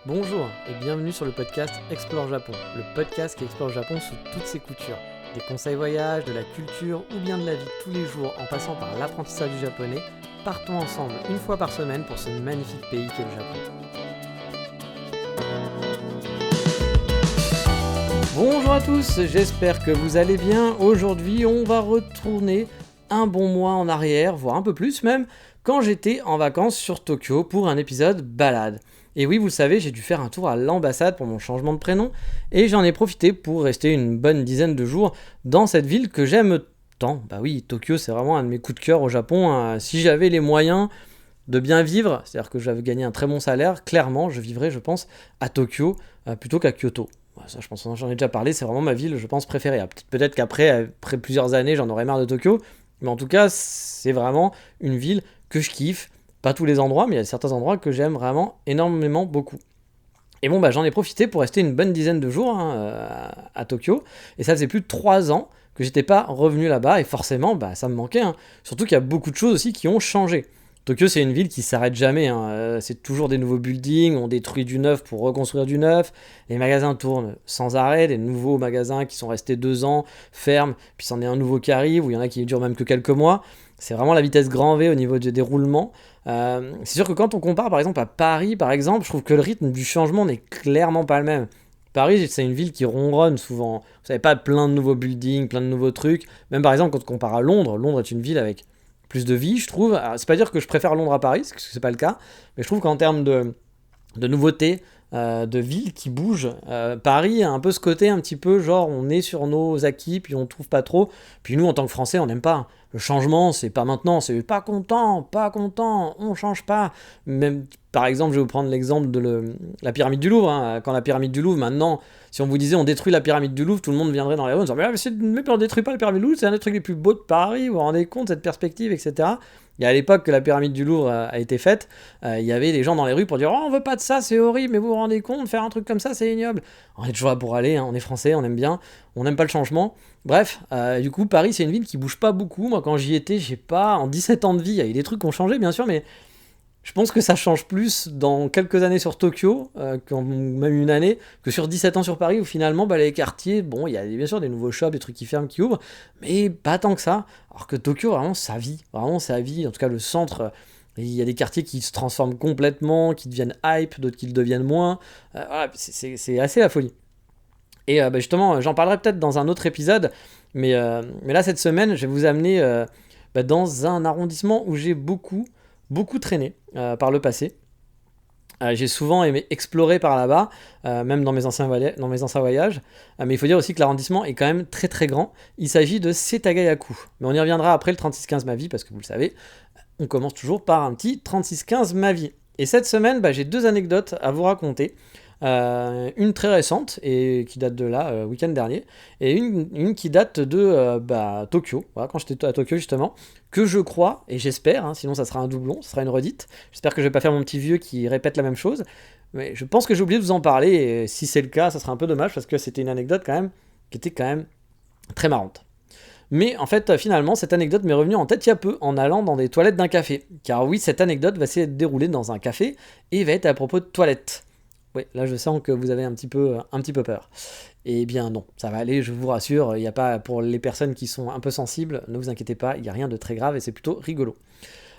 Bonjour et bienvenue sur le podcast Explore Japon, le podcast qui explore le Japon sous toutes ses coutures. Des conseils voyage, de la culture ou bien de la vie de tous les jours en passant par l'apprentissage du japonais, partons ensemble une fois par semaine pour ce magnifique pays qu'est le Japon. Bonjour à tous, j'espère que vous allez bien. Aujourd'hui, on va retourner un bon mois en arrière, voire un peu plus même, quand j'étais en vacances sur Tokyo pour un épisode balade. Et oui, vous le savez, j'ai dû faire un tour à l'ambassade pour mon changement de prénom, et j'en ai profité pour rester une bonne dizaine de jours dans cette ville que j'aime tant. Bah oui, Tokyo, c'est vraiment un de mes coups de cœur au Japon. Si j'avais les moyens de bien vivre, c'est-à-dire que j'avais gagné un très bon salaire, clairement, je vivrais, je pense, à Tokyo plutôt qu'à Kyoto. Ça, je pense, j'en ai déjà parlé, c'est vraiment ma ville, je pense, préférée. Peut-être qu'après, après plusieurs années, j'en aurais marre de Tokyo, mais en tout cas, c'est vraiment une ville que je kiffe. Pas tous les endroits, mais il y a certains endroits que j'aime vraiment énormément beaucoup. Et bon, j'en ai profité pour rester une bonne dizaine de jours à Tokyo, et ça faisait plus de 3 ans que j'étais pas revenu là-bas, et forcément, ça me manquait. Surtout qu'il y a beaucoup de choses aussi qui ont changé. Tokyo, c'est une ville qui s'arrête jamais. C'est toujours des nouveaux buildings, on détruit du neuf pour reconstruire du neuf. Les magasins tournent sans arrêt, des nouveaux magasins qui sont restés 2 ans ferment, puis c'en est un nouveau qui arrive, ou il y en a qui durent même que quelques mois. C'est vraiment la vitesse grand V au niveau du déroulement. C'est sûr que quand on compare par exemple à Paris, par exemple, je trouve que le rythme du changement n'est clairement pas le même. Paris, c'est une ville qui ronronne souvent. Vous savez, pas plein de nouveaux buildings, plein de nouveaux trucs. Même par exemple, quand on compare à Londres, Londres est une ville avec plus de vie, je trouve. Alors, c'est pas dire que je préfère Londres à Paris, parce que c'est pas le cas, mais je trouve qu'en termes de nouveautés, de villes qui bougent, Paris a un peu ce côté un petit peu genre on est sur nos acquis, puis on trouve pas trop. Puis nous, en tant que Français, on n'aime pas. Le changement, c'est pas maintenant, c'est pas content, on change pas. Même, par exemple, je vais vous prendre l'exemple de la pyramide du Louvre. Quand la pyramide du Louvre, maintenant, si on vous disait on détruit la pyramide du Louvre, tout le monde viendrait dans les rues en disant mais on détruit pas la pyramide du Louvre, c'est un des trucs les plus beaux de Paris, vous vous rendez compte, cette perspective, etc. Et à l'époque que la pyramide du Louvre a été faite, il y avait des gens dans les rues pour dire « Oh, on veut pas de ça, c'est horrible, mais vous vous rendez compte, faire un truc comme ça, c'est ignoble. » On est toujours là pour aller, on est français, on aime bien, on n'aime pas le changement. Bref, du coup, Paris, c'est une ville qui bouge pas beaucoup. Moi, quand j'y étais, j'ai pas, en 17 ans de vie, il y a eu des trucs qui ont changé, bien sûr, mais je pense que ça change plus dans quelques années sur Tokyo, même une année, que sur 17 ans sur Paris, où finalement, les quartiers, bon, il y a bien sûr des nouveaux shops, des trucs qui ferment, qui ouvrent, mais pas tant que ça. Alors que Tokyo, vraiment, ça vit. En tout cas, le centre, il y a des quartiers qui se transforment complètement, qui deviennent hype, d'autres qui le deviennent moins. Voilà, c'est assez la folie. Et justement, j'en parlerai peut-être dans un autre épisode, mais là, cette semaine, je vais vous amener dans un arrondissement où j'ai beaucoup traîné par le passé. J'ai souvent aimé explorer par là-bas, même dans mes anciens voyages. Mais il faut dire aussi que l'arrondissement est quand même très très grand. Il s'agit de Setagaya-ku. Mais on y reviendra après le 3615 ma vie, parce que vous le savez, on commence toujours par un petit 3615 ma vie. Et cette semaine, j'ai 2 anecdotes à vous raconter. Une très récente et qui date de là, week-end dernier, et une qui date de Tokyo, voilà, quand j'étais à Tokyo justement, que je crois, et j'espère, sinon ça sera un doublon, ça sera une redite, j'espère que je vais pas faire mon petit vieux qui répète la même chose, mais je pense que j'ai oublié de vous en parler, et si c'est le cas, ça sera un peu dommage, parce que c'était une anecdote quand même, qui était quand même très marrante. Mais en fait, finalement, cette anecdote m'est revenue en tête il y a peu, en allant dans des toilettes d'un café, car oui, cette anecdote va se dérouler dans un café, et va être à propos de toilettes. Oui, là je sens que vous avez un petit peu peur. Eh bien non, ça va aller, je vous rassure, il n'y a pas, pour les personnes qui sont un peu sensibles, ne vous inquiétez pas, il n'y a rien de très grave et c'est plutôt rigolo.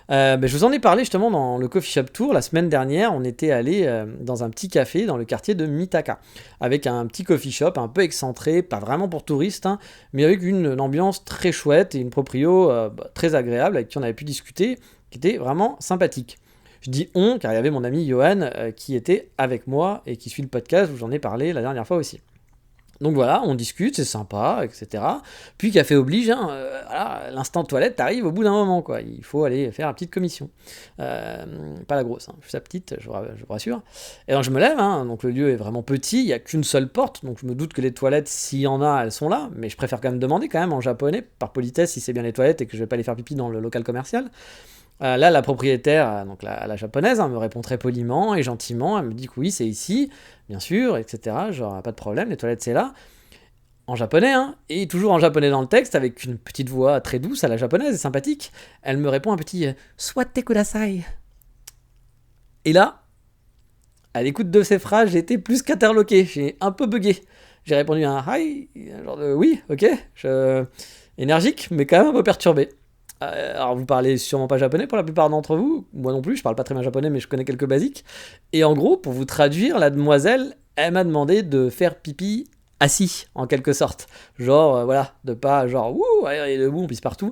Je vous en ai parlé justement dans le Coffee Shop Tour, la semaine dernière, on était allé dans un petit café dans le quartier de Mitaka, avec un petit coffee shop un peu excentré, pas vraiment pour touristes, mais avec une ambiance très chouette et une proprio très agréable avec qui on avait pu discuter, qui était vraiment sympathique. Je dis on, car il y avait mon ami Johan qui était avec moi et qui suit le podcast où j'en ai parlé la dernière fois aussi. Donc voilà, on discute, c'est sympa, etc. Puis café oblige, voilà, l'instant toilette arrive au bout d'un moment, quoi. Il faut aller faire la petite commission. Pas la grosse, juste la petite, je vous rassure. Et donc je me lève, donc le lieu est vraiment petit, il n'y a qu'une seule porte, donc je me doute que les toilettes, s'il y en a, elles sont là, mais je préfère quand même demander quand même en japonais, par politesse, si c'est bien les toilettes et que je vais pas aller faire pipi dans le local commercial. Là, la propriétaire, donc la japonaise, me répond très poliment et gentiment. Elle me dit que oui, c'est ici, bien sûr, etc. Genre, pas de problème, les toilettes, c'est là. En japonais, et toujours en japonais dans le texte, avec une petite voix très douce à la japonaise et sympathique. Elle me répond un petit « Suwatte kudasai ». Et là, À l'écoute de ces phrases, j'ai été plus qu'interloqué, j'ai un peu bugué. J'ai répondu un hi, genre de oui, ok, énergique, mais quand même un peu perturbé. Alors vous parlez sûrement pas japonais pour la plupart d'entre vous, moi non plus, je parle pas très bien japonais mais je connais quelques basiques. Et en gros, pour vous traduire, la demoiselle, elle m'a demandé de faire pipi assis, en quelque sorte. Genre, voilà, de pas genre, ouh, allez, debout, on pisse partout.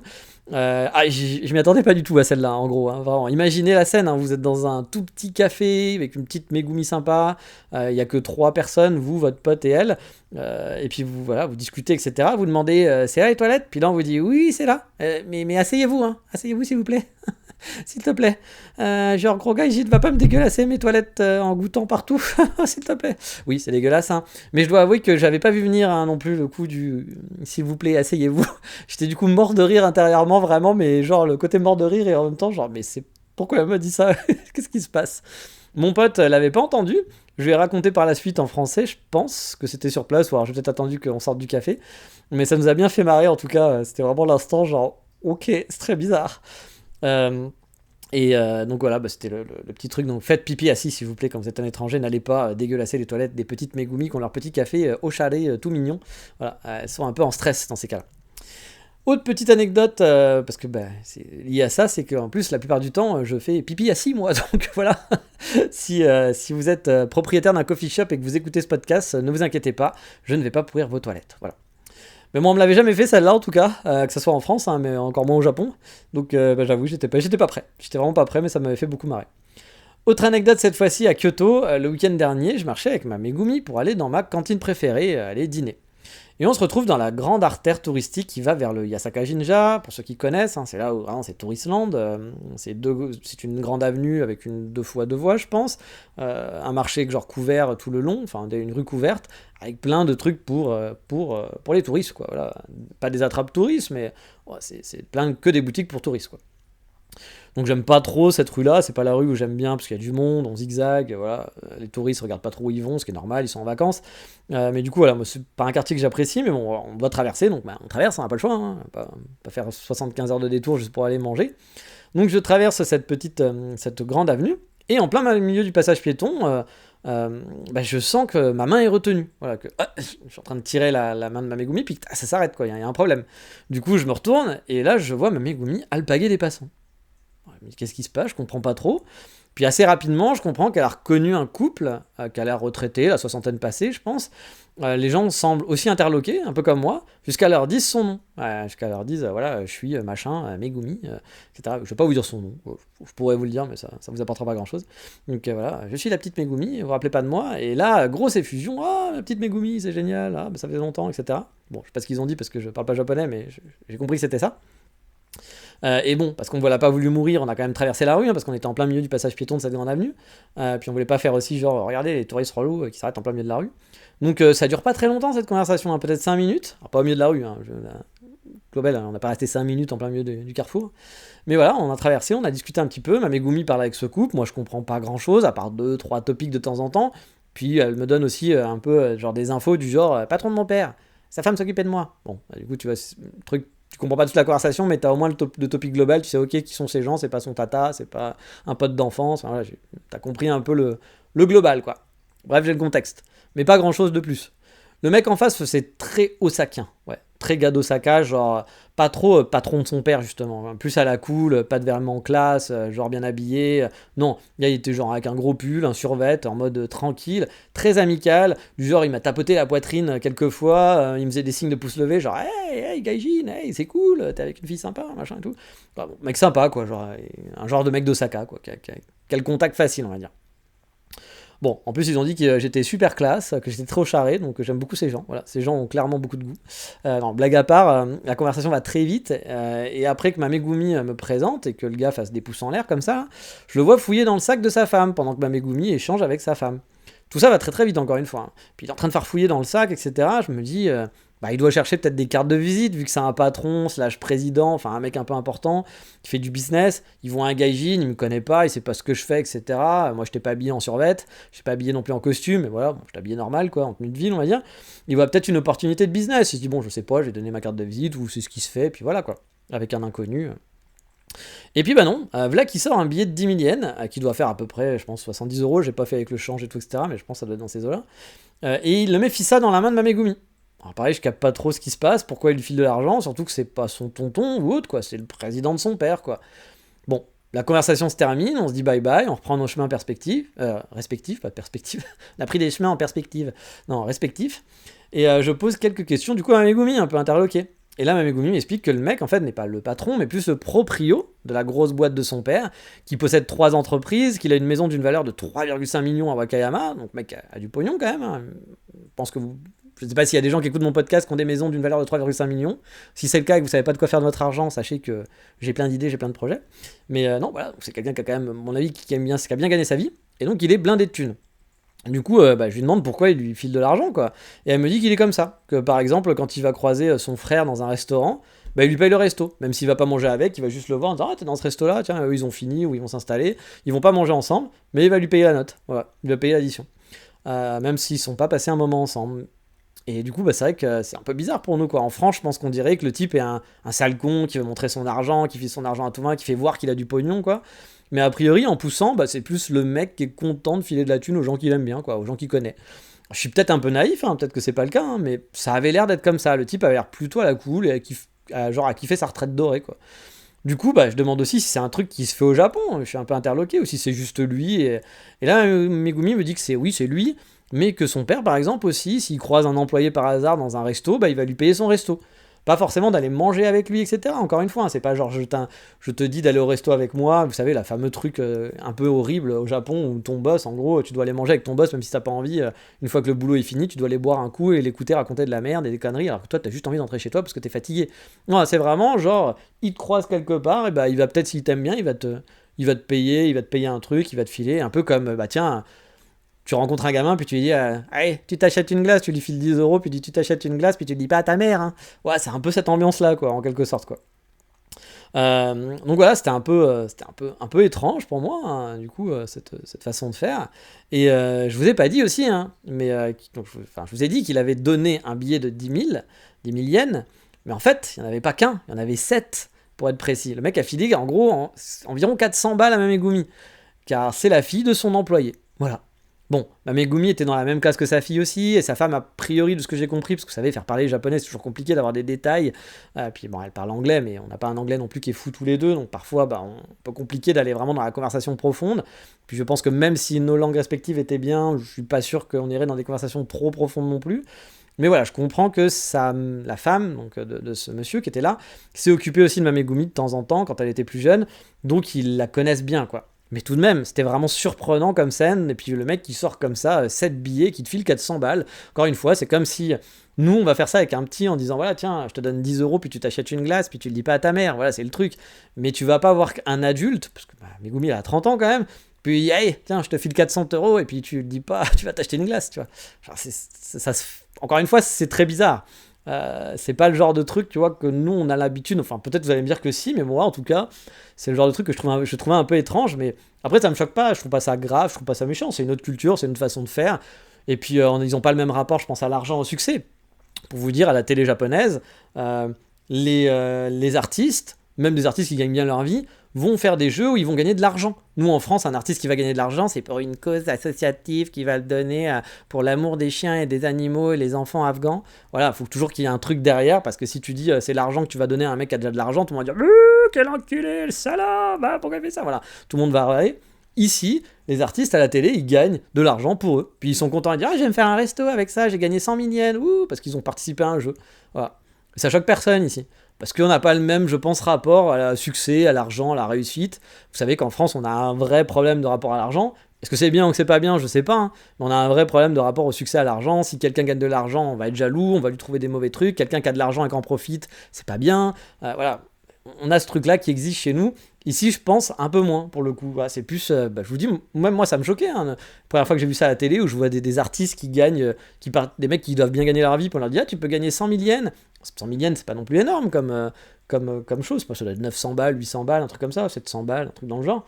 Je m'y attendais pas du tout à celle-là, en gros, hein, vraiment. Imaginez la scène, hein, vous êtes dans un tout petit café avec une petite Megumi sympa, il y a que 3 personnes, vous, votre pote et elle, et puis vous, voilà, vous discutez, etc. Vous demandez, c'est là les toilettes? Puis là, on vous dit, oui, c'est là, mais asseyez-vous, hein, asseyez-vous s'il vous plaît. S'il te plaît. Genre, gros gars, il va pas me dégueulasser mes toilettes en goûtant partout. S'il te plaît. Oui, c'est dégueulasse, hein. Mais je dois avouer que j'avais pas vu venir hein, non plus le coup du s'il vous plaît, asseyez-vous. J'étais du coup mort de rire intérieurement, vraiment, mais genre le côté mort de rire et en même temps, genre, mais c'est. Pourquoi elle m'a dit ça? Qu'est-ce qui se passe? Mon pote l'avait pas entendu. Je lui ai raconté par la suite en français, je pense que c'était sur place, ou alors j'ai peut-être attendu qu'on sorte du café. Mais ça nous a bien fait marrer en tout cas. C'était vraiment l'instant, genre, ok, c'est très bizarre. Euh, donc voilà, c'était le petit truc. Donc faites pipi assis s'il vous plaît quand vous êtes un étranger. N'allez pas dégueulasser les toilettes des petites Megumi qui ont leur petit café au chalet tout mignon. Voilà, elles sont un peu en stress dans ces cas-là. Autre petite anecdote, parce que c'est lié à ça, c'est qu'en plus la plupart du temps je fais pipi assis moi. Donc voilà, si vous êtes propriétaire d'un coffee shop et que vous écoutez ce podcast, ne vous inquiétez pas, je ne vais pas pourrir vos toilettes. Voilà. Mais moi, on me l'avait jamais fait celle-là en tout cas, que ce soit en France, hein, mais encore moins au Japon. Donc j'avoue, j'étais pas prêt. J'étais vraiment pas prêt, mais ça m'avait fait beaucoup marrer. Autre anecdote cette fois-ci à Kyoto, le week-end dernier, je marchais avec ma Megumi pour aller dans ma cantine préférée, aller dîner. Et on se retrouve dans la grande artère touristique qui va vers le Yasaka Jinja, pour ceux qui connaissent, hein, c'est là où vraiment c'est Touristland, c'est une grande avenue avec 2 fois 2 voies je pense, un marché genre couvert tout le long, enfin une rue couverte, avec plein de trucs pour les touristes, quoi, voilà. Pas des attrapes touristes, mais ouais, c'est plein que des boutiques pour touristes, quoi. Donc j'aime pas trop cette rue-là, c'est pas la rue où j'aime bien parce qu'il y a du monde, on zigzague, voilà. Les touristes regardent pas trop où ils vont, ce qui est normal, ils sont en vacances. Mais du coup voilà, moi c'est pas un quartier que j'apprécie, mais bon, on doit traverser, donc on traverse, on n'a pas le choix, hein, pas faire 75 heures de détour juste pour aller manger. Donc je traverse cette grande avenue, et en plein milieu du passage piéton, je sens que ma main est retenue. Voilà, je suis en train de tirer la main de ma Megumi, puis ça s'arrête, quoi, il y a un problème. Du coup je me retourne, et là je vois ma Megumi alpaguer des passants. Mais qu'est-ce qui se passe? Je comprends pas trop. Puis assez rapidement, je comprends qu'elle a reconnu un couple qui a l'air retraité, la soixantaine passée, je pense. Les gens semblent aussi interloqués, un peu comme moi, jusqu'à leur disent son nom. Jusqu'à leur disent, voilà, je suis machin, Megumi, etc. Je vais pas vous dire son nom, je pourrais vous le dire, mais ça vous apportera pas grand-chose. Donc voilà, je suis la petite Megumi, vous vous rappelez pas de moi. Et là, grosse effusion, la petite Megumi, c'est génial, ça fait longtemps, etc. Bon, je sais pas ce qu'ils ont dit parce que je parle pas japonais, mais j'ai compris que c'était ça. Et bon, parce qu'on ne pas voulu mourir, on a quand même traversé la rue, hein, parce qu'on était en plein milieu du passage piéton de cette grande avenue. Puis on voulait pas faire aussi genre, regardez les touristes relous qui s'arrêtent en plein milieu de la rue. Donc ça dure pas très longtemps cette conversation, hein, peut-être 5 minutes. Alors, pas au milieu de la rue, hein, global, on n'a pas resté 5 minutes en plein milieu du carrefour. Mais voilà, on a traversé, on a discuté un petit peu. Ma Megumi parle avec ce couple, moi je comprends pas grand chose, à part 2-3 topics de temps en temps. Puis elle me donne aussi un peu genre des infos du genre, patron de mon père, sa femme s'occupait de moi. Bon, du coup tu vois, truc. Tu comprends pas toute la conversation, mais tu as au moins le topic global, tu sais, ok, qui sont ces gens, c'est pas son tata, c'est pas un pote d'enfance, enfin, voilà, tu as compris un peu le global, quoi. Bref, j'ai le contexte, mais pas grand chose de plus. Le mec en face, c'est très osakien, ouais, très gars d'Osaka, genre pas trop patron de son père, justement, plus à la cool, pas de vêtements classe, genre bien habillé. Non, il était genre avec un gros pull, un survêt, en mode tranquille, très amical, du genre il m'a tapoté la poitrine quelques fois, il me faisait des signes de pouce levé, genre hey gaijin, hey c'est cool, t'es avec une fille sympa, machin et tout. Enfin, bon, mec sympa, quoi, genre un genre de mec d'Osaka, quoi, qui a le contact facile, on va dire. Bon, en plus, ils ont dit que j'étais super classe, que j'étais trop charré, donc j'aime beaucoup ces gens. Voilà, ces gens ont clairement beaucoup de goût. Non, blague à part, la conversation va très vite, et après que ma Megumi me présente et que le gars fasse des pouces en l'air comme ça, je le vois fouiller dans le sac de sa femme pendant que ma Megumi échange avec sa femme. Tout ça va très très vite, encore une fois, hein. Puis il est en train de faire fouiller dans le sac, etc. Je me dis, il doit chercher peut-être des cartes de visite, vu que c'est un patron, / président, enfin un mec un peu important, qui fait du business. Ils vont à un gaijin, il me connaît pas, il sait pas ce que je fais, etc. Moi, je t'ai pas habillé en survêt, je t'ai pas habillé non plus en costume, mais voilà, bon, je t'ai habillé normal, quoi, en tenue de ville, on va dire. Il voit peut-être une opportunité de business. Il se dit, bon, je sais pas, j'ai donné ma carte de visite, ou c'est ce qui se fait, puis voilà, quoi, avec un inconnu. Et puis bah non, voilà qui sort un billet de 10 000 yens, qui doit faire à peu près, je pense, 70 euros, j'ai pas fait avec le change et tout, etc., mais je pense que ça doit être dans ces eaux-là. Et il le met Fissa dans la main de Mamegumi. Alors pareil, je capte pas trop ce qui se passe, pourquoi il lui file de l'argent, surtout que c'est pas son tonton ou autre, quoi, c'est le président de son père, quoi. Bon, la conversation se termine, on se dit bye bye, on reprend nos chemins respectifs, pas de perspective, on a pris des chemins en perspective, non, respectifs, et je pose quelques questions, du coup, à Mamegumi, un peu interloqué. Et là, Mamegumi m'explique que le mec, en fait, n'est pas le patron, mais plus le proprio de la grosse boîte de son père, qui possède 3 entreprises, qu'il a une maison d'une valeur de 3,5 millions à Wakayama, donc le mec a du pognon quand même. Hein. Je pense que vous... Je sais pas s'il y a des gens qui écoutent mon podcast qui ont des maisons d'une valeur de 3,5 millions. Si c'est le cas et que vous savez pas de quoi faire de votre argent, sachez que j'ai plein d'idées, j'ai plein de projets. Mais non, voilà, c'est quelqu'un qui a quand même, à mon avis, qui aime bien, qui a bien gagné sa vie, et donc il est blindé de thunes. Du coup, je lui demande pourquoi il lui file de l'argent, quoi. Et elle me dit qu'il est comme ça. Que par exemple, quand il va croiser son frère dans un restaurant, il lui paye le resto. Même s'il va pas manger avec, il va juste le voir en disant: ah, t'es dans ce resto-là, tiens, eux ils ont fini ou ils vont s'installer. Ils vont pas manger ensemble, mais il va lui payer la note. Voilà, il va payer l'addition. Même s'ils sont pas passés un moment ensemble. Et du coup, c'est vrai que c'est un peu bizarre pour nous, quoi. En France, je pense qu'on dirait que le type est un sale con qui veut montrer son argent, qui file son argent à tout va, qui fait voir qu'il a du pognon, quoi. Mais a priori, en poussant, c'est plus le mec qui est content de filer de la thune aux gens qu'il aime bien, quoi, aux gens qu'il connaît. Je suis peut-être un peu naïf, hein, peut-être que c'est pas le cas, hein, mais ça avait l'air d'être comme ça. Le type avait l'air plutôt à la cool et genre à kiffer sa retraite dorée, quoi. Du coup, je demande aussi si c'est un truc qui se fait au Japon, je suis un peu interloqué, ou si c'est juste lui. Et là, Megumi me dit que oui, c'est lui, mais que son père, par exemple, aussi, s'il croise un employé par hasard dans un resto, il va lui payer son resto. Pas forcément d'aller manger avec lui, etc. Encore une fois, hein, c'est pas genre je te dis d'aller au resto avec moi, vous savez, la fameux truc un peu horrible au Japon où ton boss, en gros, tu dois aller manger avec ton boss même si t'as pas envie. Une fois que le boulot est fini, tu dois aller boire un coup et l'écouter raconter de la merde et des conneries, alors que toi, t'as juste envie d'entrer chez toi parce que t'es fatigué. Non, c'est vraiment genre, il te croise quelque part, et il va peut-être, s'il t'aime bien, il va te payer un truc, il va te filer, un peu comme, tiens, tu rencontres un gamin, puis tu lui dis allez, tu t'achètes une glace, tu lui files 10 euros, puis tu t'achètes une glace, puis tu le dis pas à ta mère. Hein. Ouais, c'est un peu cette ambiance-là, quoi, en quelque sorte, quoi. Donc voilà, un peu étrange pour moi, hein, du coup, cette façon de faire. Et je vous ai pas dit aussi, hein, mais je vous ai dit qu'il avait donné un billet de 10 000 yens, mais en fait, il n'y en avait pas qu'un, il y en avait 7, pour être précis. Le mec a filé, en gros, environ 400 balles à Mamegumi, car c'est la fille de son employé. Voilà. Bon, Megumi était dans la même classe que sa fille aussi, et sa femme, a priori, de ce que j'ai compris, parce que vous savez, faire parler japonais, c'est toujours compliqué d'avoir des détails. Puis bon, elle parle anglais, mais on n'a pas un anglais non plus qui est fou tous les deux, donc parfois, un peu compliqué d'aller vraiment dans la conversation profonde. Puis je pense que même si nos langues respectives étaient bien, je suis pas sûr qu'on irait dans des conversations trop profondes non plus. Mais voilà, je comprends que la femme donc de ce monsieur qui était là, s'est occupée aussi de Megumi de temps en temps, quand elle était plus jeune, donc ils la connaissent bien, quoi. Mais tout de même, c'était vraiment surprenant comme scène. Et puis le mec qui sort comme ça, 7 billets, qui te file 400 balles. Encore une fois, c'est comme si nous, on va faire ça avec un petit en disant voilà, tiens, je te donne 10 euros, puis tu t'achètes une glace, puis tu le dis pas à ta mère. Voilà, c'est le truc. Mais tu vas pas voir un adulte, parce que Megumi, il a 30 ans quand même. Puis, allez, tiens, je te file 400 euros, et puis tu le dis pas, tu vas t'acheter une glace, tu vois. Genre, encore une fois, c'est très bizarre. C'est pas le genre de truc, tu vois, que nous on a l'habitude. Enfin, peut-être vous allez me dire que si, mais moi en tout cas, c'est le genre de truc que je trouvais un peu étrange. Mais après, ça me choque pas. Je trouve pas ça grave, je trouve pas ça méchant. C'est une autre culture, c'est une façon de faire. Et puis, ils ont pas le même rapport, je pense, à l'argent, au succès. Pour vous dire, à la télé japonaise, les artistes, même des artistes qui gagnent bien leur vie, vont faire des jeux où ils vont gagner de l'argent. Nous, en France, un artiste qui va gagner de l'argent, c'est pour une cause associative qui va le donner pour l'amour des chiens et des animaux et les enfants afghans. Voilà, il faut toujours qu'il y ait un truc derrière, parce que si tu dis c'est l'argent que tu vas donner à un mec qui a déjà de l'argent, tout le monde va dire quel enculé, le salaud, pourquoi il fait ça. Voilà, tout le monde va râler. Ici, les artistes à la télé, ils gagnent de l'argent pour eux. Puis ils sont contents de dire je vais me faire un resto avec ça, j'ai gagné 100 000 yens, parce qu'ils ont participé à un jeu. Voilà. Ça choque personne ici. Parce qu'on n'a pas le même, je pense, rapport à succès, à l'argent, à la réussite. Vous savez qu'en France, on a un vrai problème de rapport à l'argent. Est-ce que c'est bien ou que c'est pas bien, je sais pas. Hein. Mais on a un vrai problème de rapport au succès à l'argent. Si quelqu'un gagne de l'argent, on va être jaloux, on va lui trouver des mauvais trucs. Quelqu'un qui a de l'argent et qui en profite, c'est pas bien. Voilà. On a ce truc-là qui existe chez nous. Ici, je pense un peu moins pour le coup. Voilà, c'est plus, je vous dis, même moi, ça me choquait. Hein. La première fois que j'ai vu ça à la télé, où je vois des artistes qui gagnent, des mecs qui doivent bien gagner leur vie, pour leur dire, tu peux gagner 100 000 yens. 100 000 yens, c'est pas non plus énorme comme chose. Ça doit être 900 balles, 800 balles, un truc comme ça, 700 balles, un truc dans le genre.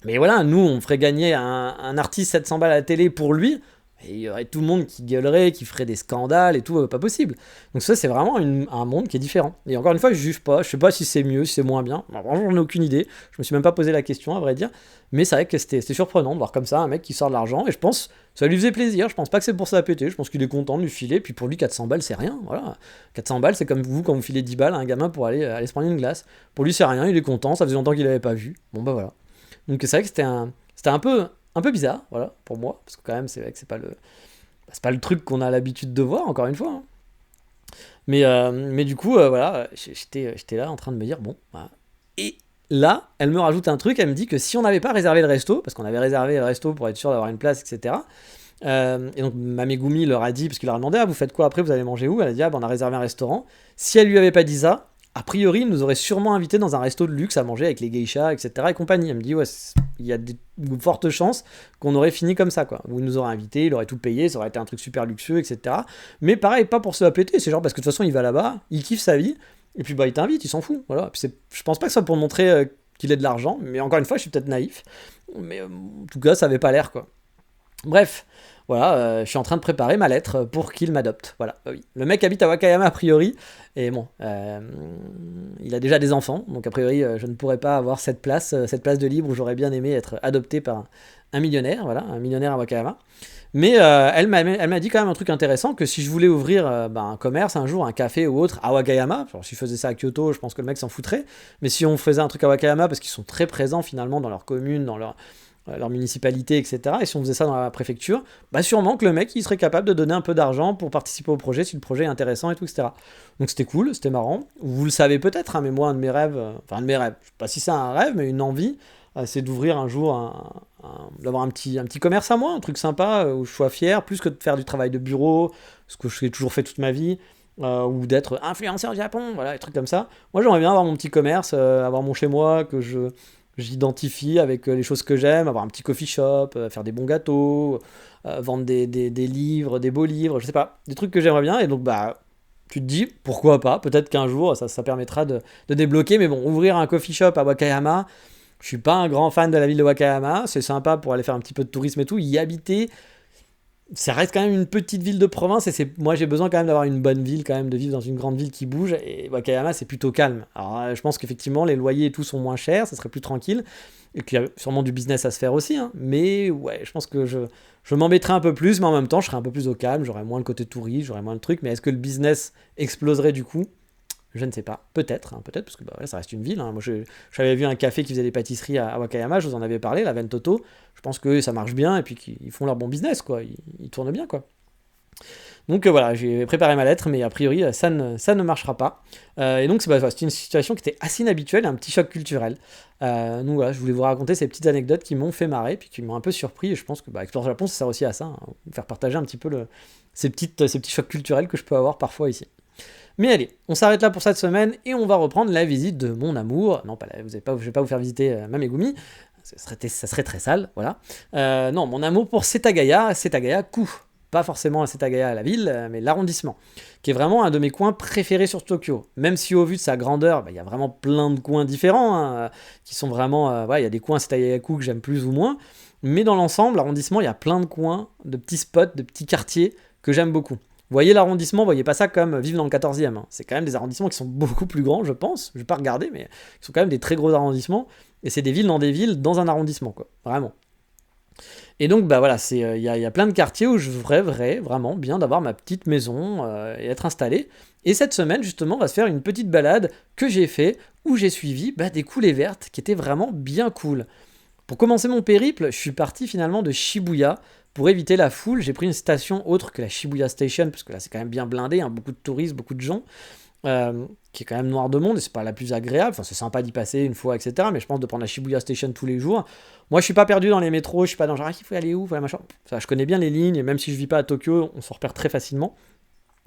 Mais voilà, nous, on ferait gagner un artiste 700 balles à la télé pour lui. Et il y aurait tout le monde qui gueulerait, qui ferait des scandales et tout, pas possible. Donc ça, c'est vraiment un monde qui est différent. Et encore une fois, je juge pas, je sais pas si c'est mieux, si c'est moins bien. Bon, vraiment, j'en ai aucune idée. Je me suis même pas posé la question, à vrai dire. Mais c'est vrai que c'était surprenant de voir comme ça un mec qui sort de l'argent. Et je pense, ça lui faisait plaisir. Je pense pas que c'est pour ça à péter. Je pense qu'il est content de lui filer. Puis pour lui, 400 balles, c'est rien. Voilà. 400 balles, c'est comme vous quand vous filez 10 balles à un gamin pour aller se prendre une glace. Pour lui, c'est rien. Il est content. Ça faisait longtemps qu'il avait pas vu. Bon, bah voilà. Donc c'est vrai que c'était un peu bizarre, voilà, pour moi. Parce que quand même, c'est vrai que c'est pas le truc qu'on a l'habitude de voir, encore une fois. Hein. Mais du coup, voilà, j'étais là en train de me dire, bon, voilà. Et là, elle me rajoute un truc, elle me dit que si on n'avait pas réservé le resto, parce qu'on avait réservé le resto pour être sûr d'avoir une place, etc. Et donc, ma Megumi leur a dit, parce qu'il leur a demandé, ah, vous faites quoi après, vous allez manger où? Elle a dit, ah, ben, on a réservé un restaurant. Si elle lui avait pas dit ça, a priori, il nous aurait sûrement invité dans un resto de luxe à manger avec les geishas, etc. et compagnie. Elle me dit, ouais, il y a de fortes chances qu'on aurait fini comme ça, quoi. Où il nous aurait invité, il aurait tout payé, ça aurait été un truc super luxueux, etc. Mais pareil, pas pour se la péter, c'est genre parce que de toute façon, il va là-bas, il kiffe sa vie, et puis bah, il t'invite, il s'en fout. Voilà. Puis je pense pas que ce soit pour montrer qu'il ait de l'argent, mais encore une fois, je suis peut-être naïf. Mais en tout cas, ça avait pas l'air, quoi. Bref, voilà, je suis en train de préparer ma lettre pour qu'il m'adopte. Voilà, oui. Le mec habite à Wakayama a priori, et bon, il a déjà des enfants, donc a priori, je ne pourrais pas avoir cette place de libre où j'aurais bien aimé être adopté par un millionnaire, voilà, un millionnaire à Wakayama. Mais elle m'a dit quand même un truc intéressant, que si je voulais ouvrir un commerce un jour, un café ou autre à Wakayama, alors si je faisais ça à Kyoto, je pense que le mec s'en foutrait, mais si on faisait un truc à Wakayama, parce qu'ils sont très présents finalement dans leur commune, dans leur municipalité, etc. Et si on faisait ça dans la préfecture, bah sûrement que le mec, il serait capable de donner un peu d'argent pour participer au projet, si le projet est intéressant et tout, etc. Donc c'était cool, c'était marrant. Vous le savez peut-être, hein, mais moi, un de mes rêves, enfin un de mes rêves, je sais pas si c'est un rêve, mais une envie, c'est d'ouvrir un jour, d'avoir un petit commerce à moi, un truc sympa, où je sois fier, plus que de faire du travail de bureau, ce que j'ai toujours fait toute ma vie, ou d'être influenceur Japon, voilà, des trucs comme ça. Moi, j'aimerais bien avoir mon petit commerce, avoir mon chez moi, que j'identifie avec les choses que j'aime, avoir un petit coffee shop, faire des bons gâteaux, vendre des livres, des beaux livres, je sais pas, des trucs que j'aimerais bien, et donc bah tu te dis pourquoi pas, peut-être qu'un jour ça permettra de débloquer, mais bon, ouvrir un coffee shop à Wakayama, je suis pas un grand fan de la ville de Wakayama, c'est sympa pour aller faire un petit peu de tourisme et tout, y habiter, ça reste quand même une petite ville de province et moi j'ai besoin quand même d'avoir une bonne ville, quand même de vivre dans une grande ville qui bouge, et Wakayama c'est plutôt calme. Alors je pense qu'effectivement les loyers et tout sont moins chers, ça serait plus tranquille, et qu'il y a sûrement du business à se faire aussi, hein. Mais ouais, je pense que je m'embêterais un peu plus, mais en même temps je serais un peu plus au calme, j'aurais moins le côté touriste, j'aurais moins le truc, mais est-ce que le business exploserait du coup? Je ne sais pas, peut-être, hein, peut-être, parce que bah, ouais, ça reste une ville, hein. Moi, j'avais vu un café qui faisait des pâtisseries à Wakayama, je vous en avais parlé, la Ventoto. Je pense que ça marche bien et puis qu'ils font leur bon business, quoi. Ils tournent bien, quoi. Donc voilà, j'ai préparé ma lettre, mais a priori, ça ne marchera pas. Et donc, c'était une situation qui était assez inhabituelle, un petit choc culturel. Donc voilà, je voulais vous raconter ces petites anecdotes qui m'ont fait marrer, puis qui m'ont un peu surpris. Et je pense que Explore Japon, ça sert aussi à ça, hein, faire partager un petit peu ces petits chocs culturels que je peux avoir parfois ici. Mais allez, on s'arrête là pour cette semaine et on va reprendre la visite de mon amour. Non, je ne vais pas vous faire visiter ma Megumi, ça serait très sale, voilà. Non, mon amour pour Setagaya-ku. Pas forcément Setagaya la ville, mais l'arrondissement, qui est vraiment un de mes coins préférés sur Tokyo. Même si au vu de sa grandeur, il y a vraiment plein de coins différents, hein, qui sont vraiment... il y a des coins Setagaya-ku que j'aime plus ou moins, mais dans l'ensemble, l'arrondissement, il y a plein de coins, de petits spots, de petits quartiers que j'aime beaucoup. Voyez l'arrondissement, voyez pas ça comme vivre dans le 14e. Hein. C'est quand même des arrondissements qui sont beaucoup plus grands, je pense. Je vais pas regarder, mais ils sont quand même des très gros arrondissements. Et c'est des villes dans un arrondissement, quoi. Vraiment. Et donc, bah voilà, il y a plein de quartiers où je rêverais vraiment bien d'avoir ma petite maison et être installé. Et cette semaine, justement, on va se faire une petite balade que j'ai fait, où j'ai suivi des coulées vertes qui étaient vraiment bien cool. Pour commencer mon périple, je suis parti finalement de Shibuya. Pour éviter la foule, j'ai pris une station autre que la Shibuya Station, parce que là c'est quand même bien blindé, hein, beaucoup de touristes, beaucoup de gens, qui est quand même noir de monde, et c'est pas la plus agréable, enfin c'est sympa d'y passer une fois, etc. Mais je pense de prendre la Shibuya Station tous les jours. Moi je suis pas perdu dans les métros, je suis pas dans genre il faut aller où, voilà, machin. Enfin, je connais bien les lignes, et même si je vis pas à Tokyo, on s'en repère très facilement.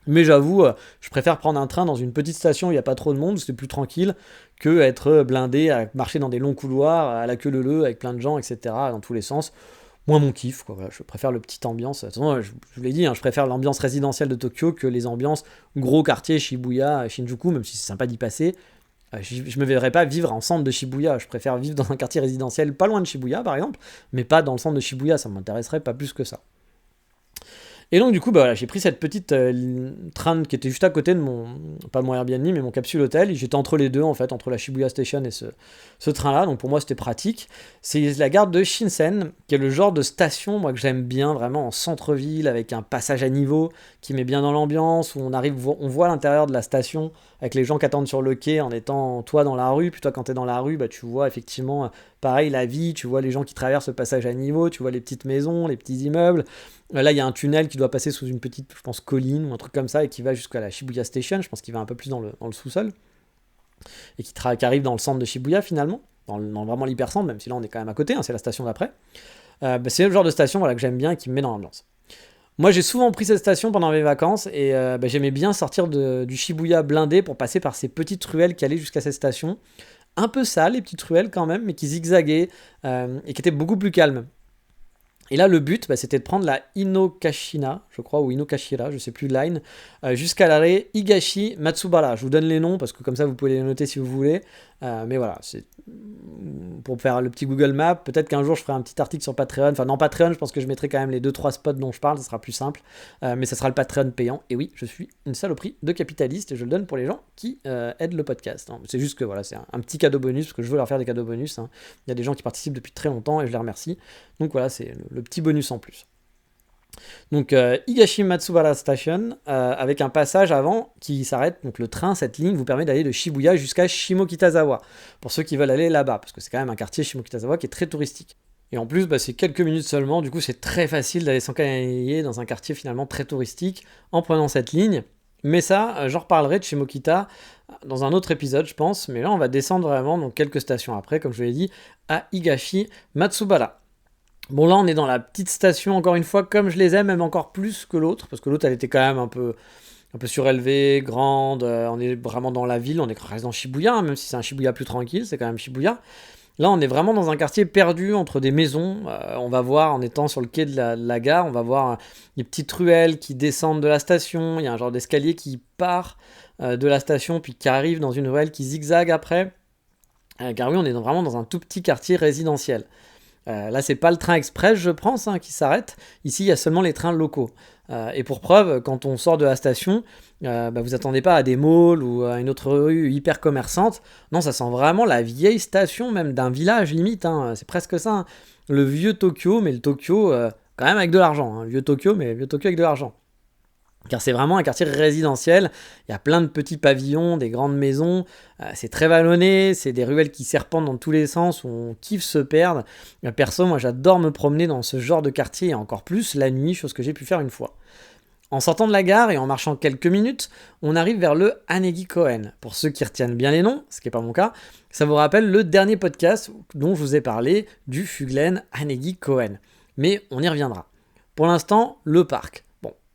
Mais j'avoue, je préfère prendre un train dans une petite station où il n'y a pas trop de monde, c'est plus tranquille, que être blindé, à marcher dans des longs couloirs, à la queue leu-leu, avec plein de gens, etc., dans tous les sens. Moins mon kiff, quoi. Voilà, je préfère le petit ambiance. Attention, je vous l'ai dit, hein, je préfère l'ambiance résidentielle de Tokyo que les ambiances gros quartier Shibuya, Shinjuku, même si c'est sympa d'y passer. Je me verrais pas vivre en centre de Shibuya. Je préfère vivre dans un quartier résidentiel pas loin de Shibuya, par exemple, mais pas dans le centre de Shibuya. Ça m'intéresserait pas plus que ça. Et donc du coup, bah, voilà, j'ai pris cette petite train qui était juste à côté de pas mon Airbnb, mais mon capsule hôtel. J'étais entre les deux en fait, entre la Shibuya Station et ce train-là. Donc pour moi, c'était pratique. C'est la gare de Shinsen, qui est le genre de station moi que j'aime bien, vraiment en centre-ville, avec un passage à niveau qui met bien dans l'ambiance, où on voit l'intérieur de la station avec les gens qui attendent sur le quai en étant toi dans la rue. Puis toi, quand t'es dans la rue, bah, tu vois effectivement pareil la vie, tu vois les gens qui traversent le passage à niveau, tu vois les petites maisons, les petits immeubles. Là, il y a un tunnel qui doit passer sous une petite, je pense, colline ou un truc comme ça, et qui va jusqu'à la Shibuya Station. Je pense qu'il va un peu plus dans le sous-sol, et qui arrive dans le centre de Shibuya finalement, dans vraiment l'hypercentre, même si là on est quand même à côté, hein, c'est la station d'après. Bah, c'est le genre de station voilà, que j'aime bien et qui me met dans l'ambiance. Moi, j'ai souvent pris cette station pendant mes vacances, et bah, j'aimais bien sortir du Shibuya blindé pour passer par ces petites ruelles qui allaient jusqu'à cette station. Un peu sales, les petites ruelles quand même, mais qui zigzaguaient et qui étaient beaucoup plus calmes. Et là, le but, bah, c'était de prendre la Inokashina, je crois, ou Inokashira, je sais plus, line, jusqu'à l'arrêt Higashi Matsubara. Je vous donne les noms parce que comme ça, vous pouvez les noter si vous voulez. Mais voilà, c'est pour faire le petit Google Maps. Peut-être qu'un jour, je ferai un petit article sur Patreon. Enfin, non, Patreon, je pense que je mettrai quand même les 2-3 spots dont je parle, ça sera plus simple. Mais ça sera le Patreon payant. Et oui, je suis une saloperie de capitaliste et je le donne pour les gens qui aident le podcast. C'est juste que voilà, c'est un petit cadeau bonus parce que je veux leur faire des cadeaux bonus. Hein. Il y a des gens qui participent depuis très longtemps et je les remercie. Donc voilà, c'est le petit bonus en plus. Donc Higashi Matsubara Station, avec un passage avant qui s'arrête. Donc le train, cette ligne, vous permet d'aller de Shibuya jusqu'à Shimokitazawa, pour ceux qui veulent aller là-bas, parce que c'est quand même un quartier Shimokitazawa qui est très touristique. Et en plus, bah, c'est quelques minutes seulement, du coup c'est très facile d'aller s'encanailler dans un quartier finalement très touristique en prenant cette ligne. Mais ça, j'en reparlerai de Shimokita dans un autre épisode, je pense. Mais là, on va descendre vraiment, donc quelques stations après, comme je vous l'ai dit, à Higashi Matsubara. Bon, là, on est dans la petite station, encore une fois, comme je les aime, même encore plus que l'autre, parce que l'autre, elle était quand même un peu surélevée, grande, on est vraiment dans la ville, on reste dans Shibuya, hein, même si c'est un Shibuya plus tranquille, c'est quand même Shibuya. Là, on est vraiment dans un quartier perdu entre des maisons. On va voir, en étant sur le quai de la gare, on va voir des petites ruelles qui descendent de la station, il y a un genre d'escalier qui part de la station, puis qui arrive dans une ruelle qui zigzague après. Car oui, on est vraiment dans un tout petit quartier résidentiel. Là, c'est pas le train express, je pense, hein, qui s'arrête. Ici, il y a seulement les trains locaux. Et pour preuve, quand on sort de la station, bah, vous attendez pas à des malls ou à une autre rue hyper commerçante. Non, ça sent vraiment la vieille station, même d'un village limite. Hein. C'est presque ça. Hein. Le vieux Tokyo, mais le Tokyo quand même avec de l'argent. Hein. Le vieux Tokyo, mais le vieux Tokyo avec de l'argent. Car c'est vraiment un quartier résidentiel, il y a plein de petits pavillons, des grandes maisons, c'est très vallonné, c'est des ruelles qui serpentent dans tous les sens, où on kiffe se perdre. Perso, moi j'adore me promener dans ce genre de quartier, et encore plus la nuit, chose que j'ai pu faire une fois. En sortant de la gare et en marchant quelques minutes, on arrive vers le Hanegi Koen. Pour ceux qui retiennent bien les noms, ce qui n'est pas mon cas, ça vous rappelle le dernier podcast dont je vous ai parlé du Fuglen Hanegi Koen. Mais on y reviendra. Pour l'instant, le parc.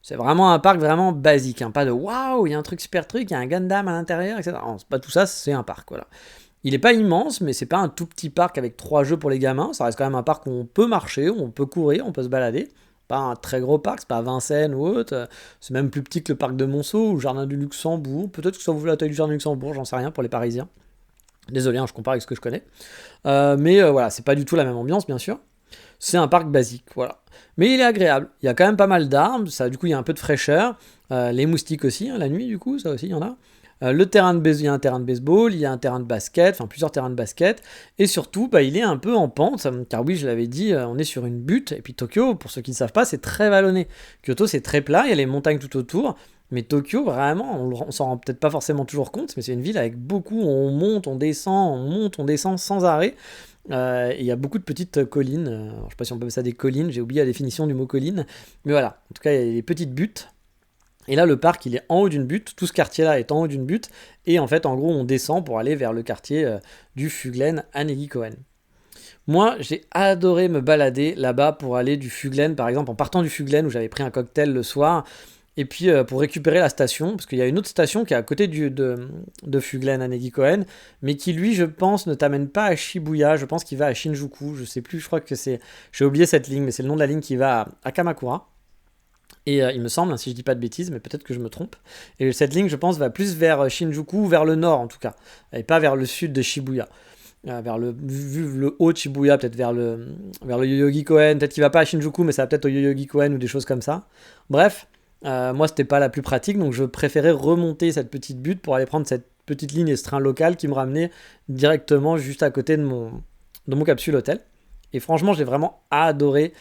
C'est vraiment un parc vraiment basique, hein. Pas de waouh, il y a un truc super truc, il y a un Gundam à l'intérieur, etc. Non, c'est pas tout ça, c'est un parc, voilà. Il n'est pas immense, mais c'est pas un tout petit parc avec 3 jeux pour les gamins. Ça reste quand même un parc où on peut marcher, où on peut courir, on peut se balader. Pas un très gros parc, c'est pas Vincennes ou autre. C'est même plus petit que le parc de Monceau ou le jardin du Luxembourg. Peut-être que ça vous la taille du jardin du Luxembourg, j'en sais rien pour les Parisiens. Désolé, hein, je compare avec ce que je connais. Mais voilà, c'est pas du tout la même ambiance, bien sûr. C'est un parc basique, voilà. Mais il est agréable. Il y a quand même pas mal d'arbres, ça, du coup, il y a un peu de fraîcheur. Les moustiques aussi, hein, la nuit, du coup, ça aussi, il y en a. Il y a un terrain de baseball, il y a un terrain de basket, enfin plusieurs terrains de basket. Et surtout, bah, il est un peu en pente, car oui, je l'avais dit, on est sur une butte. Et puis Tokyo, pour ceux qui ne savent pas, c'est très vallonné. Kyoto, c'est très plat, il y a les montagnes tout autour. Mais Tokyo, vraiment, on s'en rend peut-être pas forcément toujours compte, mais c'est une ville avec beaucoup, on monte, on descend sans arrêt. Il y a beaucoup de petites collines, je ne sais pas si on peut appeler ça des collines, j'ai oublié la définition du mot colline, mais voilà, en tout cas il y a des petites buttes, et là le parc il est en haut d'une butte, tout ce quartier là est en haut d'une butte, et en fait en gros on descend pour aller vers le quartier du Fuglen Hanegi Koen. Moi j'ai adoré me balader là-bas pour aller du Fuglen, par exemple en partant du Fuglen où j'avais pris un cocktail le soir, et puis pour récupérer la station, parce qu'il y a une autre station qui est à côté de Fuglen Hanegi Koen, mais qui lui, je pense, ne t'amène pas à Shibuya, je pense qu'il va à Shinjuku, je sais plus, je crois que c'est... J'ai oublié cette ligne, mais c'est le nom de la ligne qui va à Kamakura. Et il me semble, hein, si je dis pas de bêtises, mais peut-être que je me trompe. Et cette ligne, je pense, va plus vers Shinjuku, vers le nord en tout cas, et pas vers le sud de Shibuya. vu le haut de Shibuya, peut-être vers le Yoyogi-Koen. Peut-être qu'il va pas à Shinjuku, mais ça va peut-être au Yoyogi-Koen ou des choses comme ça. Bref, moi, c'était pas la plus pratique, donc je préférais remonter cette petite butte pour aller prendre cette petite ligne et ce train local qui me ramenait directement juste à côté de mon capsule hôtel. Et franchement, j'ai vraiment adoré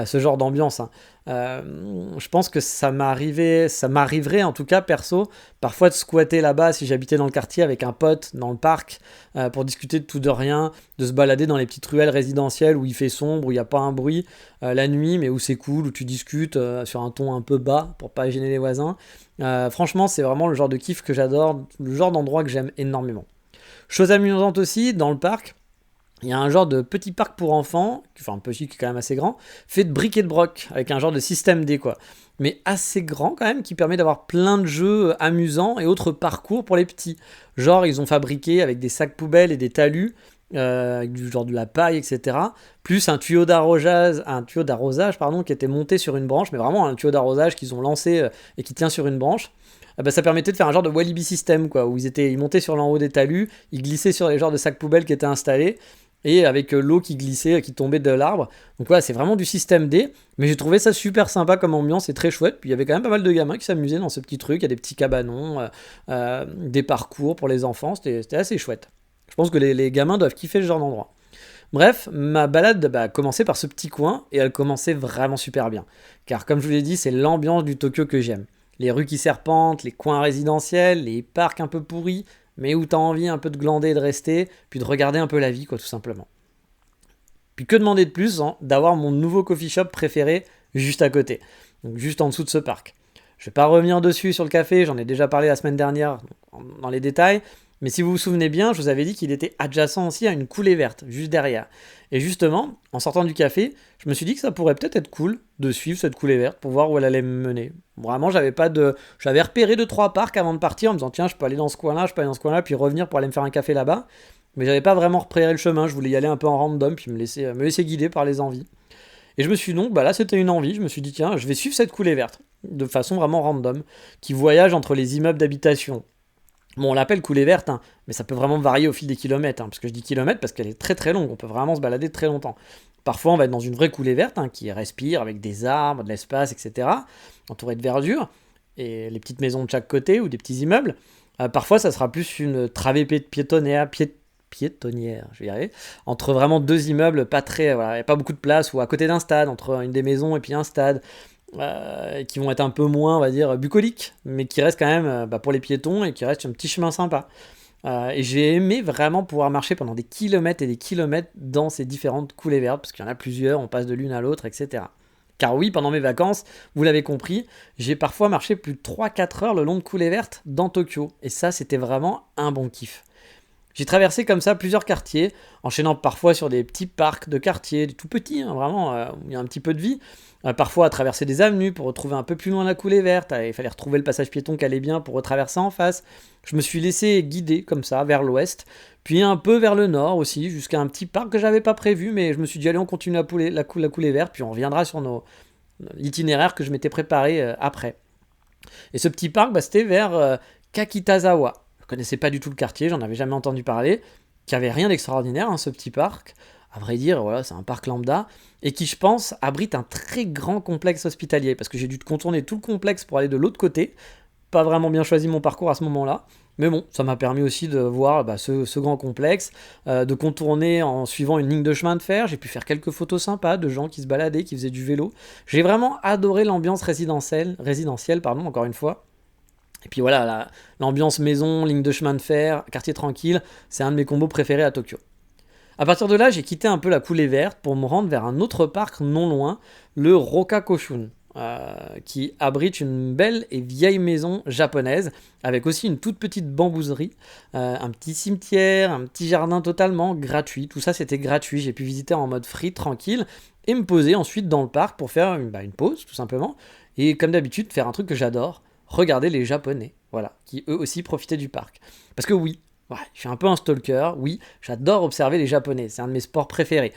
ce genre d'ambiance. Hein. Je pense que ça m'arriverait en tout cas perso, parfois de squatter là-bas si j'habitais dans le quartier avec un pote dans le parc pour discuter de tout de rien, de se balader dans les petites ruelles résidentielles où il fait sombre, où il n'y a pas un bruit la nuit, mais où c'est cool, où tu discutes sur un ton un peu bas pour pas gêner les voisins. Franchement, c'est vraiment le genre de kiff que j'adore, le genre d'endroit que j'aime énormément. Chose amusante aussi, dans le parc, il y a un genre de petit parc pour enfants, enfin un petit qui est quand même assez grand, fait de briques et de broc, avec un genre de système D quoi. Mais assez grand quand même, qui permet d'avoir plein de jeux amusants et autres parcours pour les petits. Genre ils ont fabriqué avec des sacs poubelles et des talus, avec du genre de la paille, etc. Plus un tuyau d'arrosage pardon, qui était monté sur une branche, mais vraiment un tuyau d'arrosage qu'ils ont lancé et qui tient sur une branche. Bah, ça permettait de faire un genre de Walibi system quoi, où ils montaient sur l'en haut des talus, ils glissaient sur les genres de sacs poubelles qui étaient installés, et avec l'eau qui glissait, qui tombait de l'arbre. Donc voilà, c'est vraiment du système D, mais j'ai trouvé ça super sympa comme ambiance et très chouette. Puis il y avait quand même pas mal de gamins qui s'amusaient dans ce petit truc, il y a des petits cabanons, des parcours pour les enfants, c'était assez chouette. Je pense que les gamins doivent kiffer ce genre d'endroit. Bref, ma balade a commencé par ce petit coin, et elle commençait vraiment super bien. Car comme je vous l'ai dit, c'est l'ambiance du Tokyo que j'aime. Les rues qui serpentent, les coins résidentiels, les parcs un peu pourris, mais où t'as envie un peu de glander et de rester, puis de regarder un peu la vie, quoi, tout simplement. Puis que demander de plus, hein, d'avoir mon nouveau coffee shop préféré juste à côté, donc juste en dessous de ce parc. Je vais pas revenir dessus sur le café, j'en ai déjà parlé la semaine dernière dans les détails, mais si vous vous souvenez bien, je vous avais dit qu'il était adjacent aussi à une coulée verte, juste derrière. Et justement, en sortant du café, je me suis dit que ça pourrait peut-être être cool de suivre cette coulée verte pour voir où elle allait me mener. Vraiment, j'avais repéré 2-3 parcs avant de partir en me disant tiens, je peux aller dans ce coin-là, je peux aller dans ce coin-là, puis revenir pour aller me faire un café là-bas. Mais j'avais pas vraiment repéré le chemin, je voulais y aller un peu en random, puis me laisser guider par les envies. Et je me suis donc, là c'était une envie, je me suis dit tiens, je vais suivre cette coulée verte, de façon vraiment random, qui voyage entre les immeubles d'habitation. Bon, on l'appelle coulée verte, hein, mais ça peut vraiment varier au fil des kilomètres, hein, parce que je dis kilomètres parce qu'elle est très très longue, on peut vraiment se balader très longtemps. Parfois, on va être dans une vraie coulée verte, hein, qui respire avec des arbres, de l'espace, etc., entourée de verdure, et les petites maisons de chaque côté, ou des petits immeubles. Parfois, ça sera plus une travée piétonnière, je vais y arriver, entre vraiment deux immeubles, pas très, voilà, y a pas beaucoup de place, ou à côté d'un stade, entre une des maisons et puis un stade, qui vont être un peu moins, on va dire, bucoliques, mais qui restent quand même pour les piétons et qui restent un petit chemin sympa. Et j'ai aimé vraiment pouvoir marcher pendant des kilomètres et des kilomètres dans ces différentes coulées vertes, parce qu'il y en a plusieurs, on passe de l'une à l'autre, etc. Car oui, pendant mes vacances, vous l'avez compris, j'ai parfois marché plus de 3-4 heures le long de coulées vertes dans Tokyo, et ça, c'était vraiment un bon kiff. J'ai traversé comme ça plusieurs quartiers, enchaînant parfois sur des petits parcs de quartier, des tout petits, hein, vraiment, où il y a un petit peu de vie. Parfois à traverser des avenues pour retrouver un peu plus loin la coulée verte. Il fallait retrouver le passage piéton qui allait bien pour retraverser en face. Je me suis laissé guider comme ça vers l'ouest, puis un peu vers le nord aussi, jusqu'à un petit parc que j'avais pas prévu, mais je me suis dit allez on continue la coulée verte, puis on reviendra sur l'itinéraire que je m'étais préparé après. Et ce petit parc, c'était vers Kakitazawa. Je connaissais pas du tout le quartier, j'en avais jamais entendu parler, qui avait rien d'extraordinaire, hein, ce petit parc. À vrai dire, voilà, c'est un parc lambda, et qui, je pense, abrite un très grand complexe hospitalier, parce que j'ai dû contourner tout le complexe pour aller de l'autre côté. Pas vraiment bien choisi mon parcours à ce moment-là, mais bon, ça m'a permis aussi de voir ce grand complexe, de contourner en suivant une ligne de chemin de fer. J'ai pu faire quelques photos sympas de gens qui se baladaient, qui faisaient du vélo. J'ai vraiment adoré l'ambiance résidentielle, encore une fois. Et puis voilà, l'ambiance maison, ligne de chemin de fer, quartier tranquille, c'est un de mes combos préférés à Tokyo. A partir de là, j'ai quitté un peu la coulée verte pour me rendre vers un autre parc non loin, le Rokakoshun, qui abrite une belle et vieille maison japonaise, avec aussi une toute petite bambouserie, un petit cimetière, un petit jardin totalement gratuit. Tout ça, c'était gratuit. J'ai pu visiter en mode free, tranquille, et me poser ensuite dans le parc pour faire une pause, tout simplement. Et comme d'habitude, faire un truc que j'adore, regarder les Japonais, voilà, qui eux aussi profitaient du parc. Parce que oui, ouais, je suis un peu un stalker, oui, j'adore observer les Japonais, c'est un de mes sports préférés.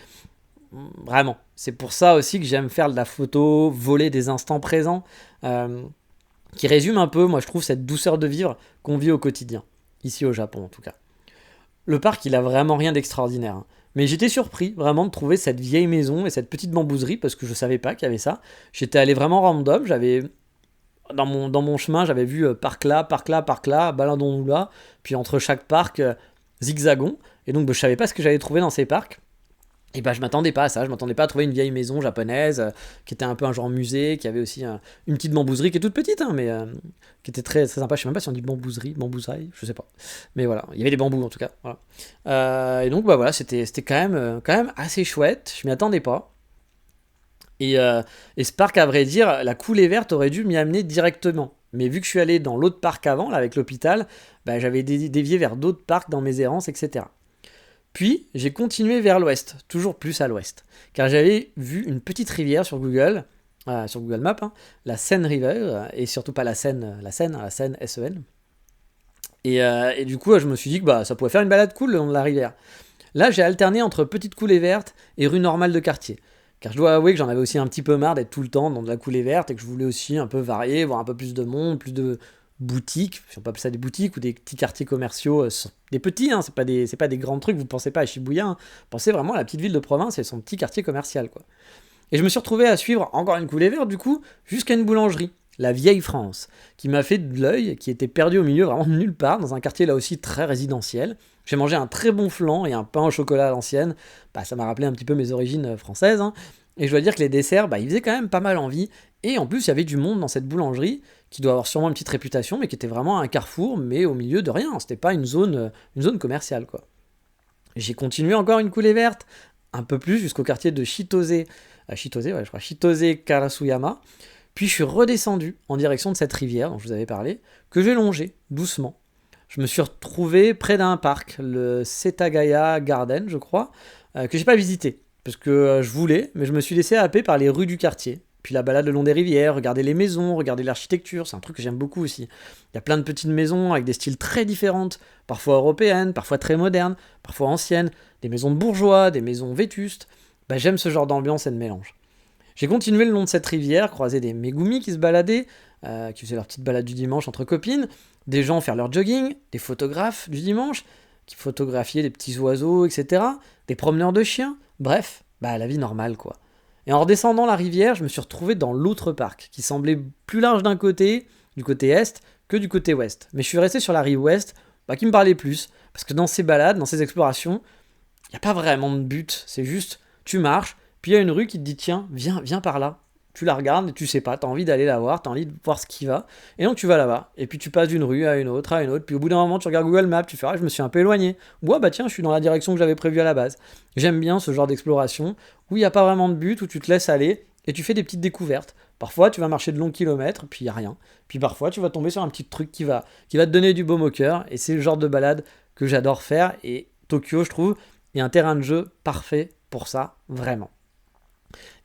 Vraiment, c'est pour ça aussi que j'aime faire de la photo, voler des instants présents, qui résume un peu, moi je trouve, cette douceur de vivre qu'on vit au quotidien, ici au Japon en tout cas. Le parc, il a vraiment rien d'extraordinaire, hein. Mais j'étais surpris vraiment de trouver cette vieille maison et cette petite bambouserie parce que je savais pas qu'il y avait ça. J'étais allé vraiment random, j'avais dans mon chemin, j'avais vu parc là, parc là, parc là, baladons-nous là, puis entre chaque parc, zigzagons. Et donc, bah, je savais pas ce que j'allais trouver dans ces parcs. Et bah, je m'attendais pas à ça, je m'attendais pas à trouver une vieille maison japonaise qui était un peu un genre musée, qui avait aussi une petite bambouserie qui est toute petite, hein, mais qui était très, très sympa. Je sais même pas si on dit bambouserie, bambousaille, je sais pas. Mais voilà, il y avait des bambous en tout cas. Voilà. Et donc, bah voilà, c'était quand même assez chouette, je m'y attendais pas. Et ce parc, à vrai dire, la coulée verte aurait dû m'y amener directement. Mais vu que je suis allé dans l'autre parc avant, là, avec l'hôpital, bah, j'avais dévié vers d'autres parcs dans mes errances, etc. Puis, j'ai continué vers l'ouest, toujours plus à l'ouest, car j'avais vu une petite rivière sur Google Maps, hein, la Seine River, et surtout pas la Seine, la Seine SEN. Et du coup, je me suis dit que bah, ça pouvait faire une balade cool le long de la rivière. Là, j'ai alterné entre petite coulée verte et rue normale de quartier. Car je dois avouer que j'en avais aussi un petit peu marre d'être tout le temps dans de la coulée verte et que je voulais aussi un peu varier, voir un peu plus de monde, plus de boutiques, si on peut appeler ça des boutiques ou des petits quartiers commerciaux, des petits, hein, c'est pas des grands trucs, vous pensez pas à Shibuya, hein, pensez vraiment à la petite ville de province et son petit quartier commercial, quoi. Et je me suis retrouvé à suivre encore une coulée verte, du coup, jusqu'à une boulangerie, la Vieille France, qui m'a fait de l'œil, qui était perdu au milieu, vraiment nulle part, dans un quartier là aussi très résidentiel. J'ai mangé un très bon flan et un pain au chocolat à l'ancienne, bah, ça m'a rappelé un petit peu mes origines françaises, hein. Et je dois dire que les desserts, bah, ils faisaient quand même pas mal envie. Et en plus, il y avait du monde dans cette boulangerie, qui doit avoir sûrement une petite réputation, mais qui était vraiment un carrefour, mais au milieu de rien. C'était pas une zone commerciale, quoi. J'ai continué encore une coulée verte, un peu plus jusqu'au quartier de Chitose, ouais, je crois, Chitose Karasuyama. Puis je suis redescendu en direction de cette rivière dont je vous avais parlé, que j'ai longée doucement. Je me suis retrouvé près d'un parc, le Setagaya Garden, je crois, que j'ai pas visité, parce que je voulais, mais je me suis laissé happer par les rues du quartier. Puis la balade le long des rivières, regarder les maisons, regarder l'architecture, c'est un truc que j'aime beaucoup aussi. Il y a plein de petites maisons avec des styles très différents, parfois européennes, parfois très modernes, parfois anciennes, des maisons de bourgeois, des maisons vétustes. Bah, j'aime ce genre d'ambiance et de mélange. J'ai continué le long de cette rivière, croisé des Megumi qui se baladaient, qui faisaient leur petite balade du dimanche entre copines, des gens faire leur jogging, des photographes du dimanche, qui photographiaient des petits oiseaux, etc., des promeneurs de chiens, bref, bah la vie normale quoi. Et en redescendant la rivière, je me suis retrouvé dans l'autre parc, qui semblait plus large d'un côté, du côté est, que du côté ouest. Mais je suis resté sur la rive ouest, bah, qui me parlait plus, parce que dans ces balades, dans ces explorations, il n'y a pas vraiment de but, c'est juste, tu marches, puis il y a une rue qui te dit tiens, viens par là. Tu la regardes et tu sais pas, t'as envie d'aller la voir, t'as envie de voir ce qui va. Et donc tu vas là-bas, et puis tu passes d'une rue à une autre, puis au bout d'un moment tu regardes Google Maps, tu fais ah, je me suis un peu éloigné. Ou ah bah tiens, je suis dans la direction que j'avais prévue à la base. J'aime bien ce genre d'exploration où il n'y a pas vraiment de but, où tu te laisses aller et tu fais des petites découvertes. Parfois tu vas marcher de longs kilomètres, puis il n'y a rien. Puis parfois tu vas tomber sur un petit truc qui va te donner du baume au cœur, et c'est le genre de balade que j'adore faire, et Tokyo, je trouve, est un terrain de jeu parfait pour ça, vraiment.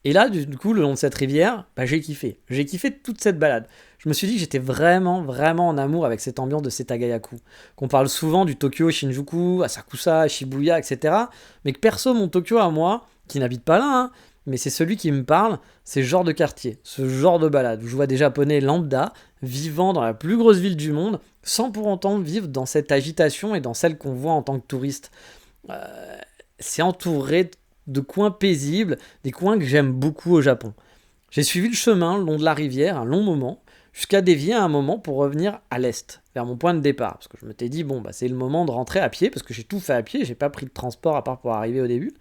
Et là, du coup, le long de cette rivière, bah, j'ai kiffé. J'ai kiffé toute cette balade. Je me suis dit que j'étais vraiment, vraiment en amour avec cette ambiance de Setagayaku. Qu'on parle souvent du Tokyo, Shinjuku, Asakusa, Shibuya, etc. Mais que perso, mon Tokyo à moi, qui n'habite pas là, hein, mais c'est celui qui me parle, c'est ce genre de quartier, ce genre de balade, où je vois des Japonais lambda, vivant dans la plus grosse ville du monde, sans pour autant vivre dans cette agitation et dans celle qu'on voit en tant que touriste. C'est entouré de coins paisibles, des coins que j'aime beaucoup au Japon. J'ai suivi le chemin le long de la rivière un long moment, jusqu'à dévier à un moment pour revenir à l'est, vers mon point de départ. Parce que je m'étais dit, bon, bah, c'est le moment de rentrer à pied, parce que j'ai tout fait à pied, j'ai pas pris de transport à part pour arriver au début.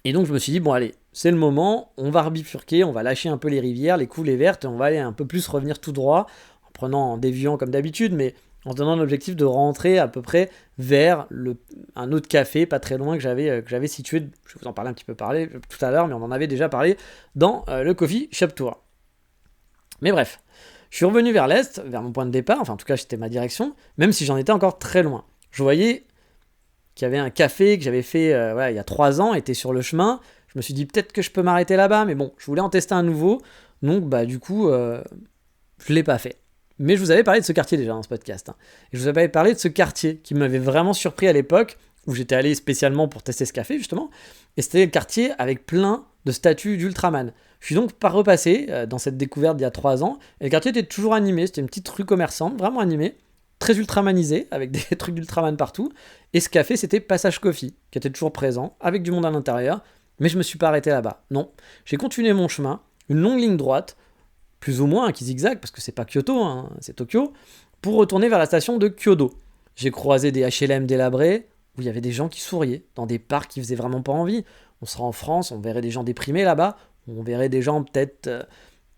Et donc je me suis dit, bon allez, c'est le moment, on va bifurquer, on va lâcher un peu les rivières, les coulées vertes, et on va aller un peu plus revenir tout droit, en déviant comme d'habitude, mais en se donnant l'objectif de rentrer à peu près vers un autre café pas très loin que j'avais situé, je vais vous en parler un petit peu tout à l'heure, mais on en avait déjà parlé dans le Coffee Shop Tour. Mais bref, je suis revenu vers l'est, vers mon point de départ, enfin en tout cas c'était ma direction, même si j'en étais encore très loin. Je voyais qu'il y avait un café que j'avais fait il y a 3 ans, était sur le chemin, je me suis dit peut-être que je peux m'arrêter là-bas, mais bon, je voulais en tester un nouveau, donc bah du coup, je l'ai pas fait. Mais je vous avais parlé de ce quartier déjà dans ce podcast. Hein. Et je vous avais parlé de ce quartier qui m'avait vraiment surpris à l'époque, où j'étais allé spécialement pour tester ce café justement. Et c'était le quartier avec plein de statues d'Ultraman. Je suis donc pas repassé dans cette découverte d'il y a 3 ans. Et le quartier était toujours animé, c'était une petite rue commerçante, vraiment animée. très ultramanisé, avec des trucs d'Ultraman partout. Et ce café, c'était Passage Coffee, qui était toujours présent, avec du monde à l'intérieur. Mais je me suis pas arrêté là-bas. Non, j'ai continué mon chemin, une longue ligne droite, plus ou moins, qui zigzague, parce que c'est pas Kyoto, hein, c'est Tokyo, pour retourner vers la station de Kyoto. J'ai croisé des HLM délabrés, où il y avait des gens qui souriaient, dans des parcs qui faisaient vraiment pas envie. On sera en France, on verrait des gens déprimés là-bas, on verrait des gens peut-être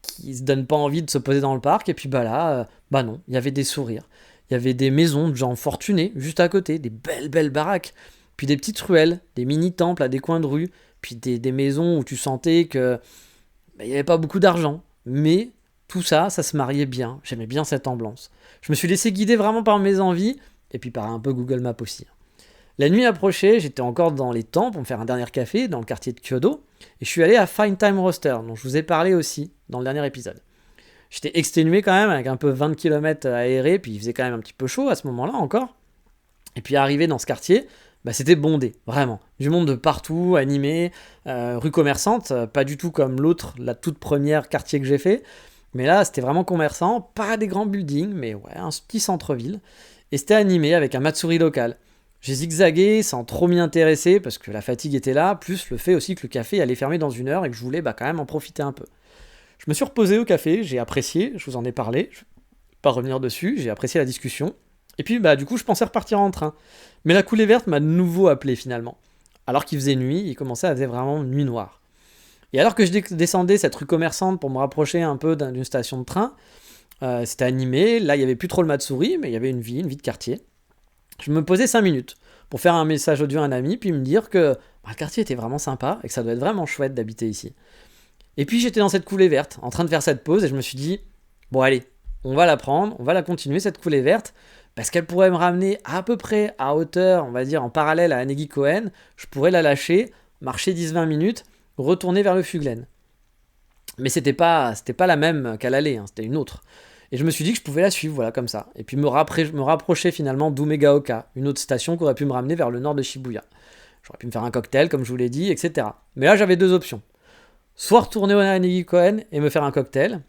qui se donnent pas envie de se poser dans le parc, et puis bah non, il y avait des sourires. Il y avait des maisons de gens fortunés juste à côté, des belles baraques, puis des petites ruelles, des mini-temples à des coins de rue, puis des maisons où tu sentais que il n'y avait pas beaucoup d'argent, mais tout ça, ça se mariait bien. J'aimais bien cette ambiance. Je me suis laissé guider vraiment par mes envies, et puis par un peu Google Maps aussi. La nuit approchait, j'étais encore dans les temps pour me faire un dernier café dans le quartier de Kyoto, et je suis allé à Fine Time Roaster, dont je vous ai parlé aussi dans le dernier épisode. J'étais exténué quand même, avec un peu 20 km aérés, puis il faisait quand même un petit peu chaud à ce moment-là encore. Et puis arrivé dans ce quartier, bah, c'était bondé, vraiment. Du monde de partout, animé, rue commerçante, pas du tout comme l'autre, la toute première quartier que j'ai fait. Mais là, c'était vraiment commerçant, pas des grands buildings, mais ouais, un petit centre-ville. Et c'était animé avec un Matsuri local. J'ai zigzagué sans trop m'y intéresser parce que la fatigue était là, plus le fait aussi que le café allait fermer dans 1 heure et que je voulais quand même en profiter un peu. Je me suis reposé au café, j'ai apprécié, je vous en ai parlé, je vais pas revenir dessus, j'ai apprécié la discussion. Et puis du coup je pensais repartir en train. Mais la coulée verte m'a de nouveau appelé finalement. Alors qu'il faisait nuit, il commençait à faire vraiment nuit noire. Et alors que je descendais cette rue commerçante pour me rapprocher un peu d'une station de train, c'était animé, là il n'y avait plus trop le Matsuri, mais il y avait une vie de quartier. Je me posais 5 minutes pour faire un message audio à un ami, puis me dire que le quartier était vraiment sympa et que ça doit être vraiment chouette d'habiter ici. Et puis j'étais dans cette coulée verte, en train de faire cette pause, et je me suis dit, bon allez, on va la prendre, on va la continuer cette coulée verte, parce qu'elle pourrait me ramener à peu près à hauteur, on va dire en parallèle à Anegi Koen, je pourrais la lâcher, marcher 10-20 minutes, retourner vers le Fuglen. Mais c'était pas la même qu'à l'aller, hein, c'était une autre. Et je me suis dit que je pouvais la suivre, voilà, comme ça. Et puis me rapprocher finalement d'Umegaoka, une autre station qui aurait pu me ramener vers le nord de Shibuya. J'aurais pu me faire un cocktail, comme je vous l'ai dit, etc. Mais là, j'avais 2 options. Soit retourner au Anegi Koen et me faire un cocktail,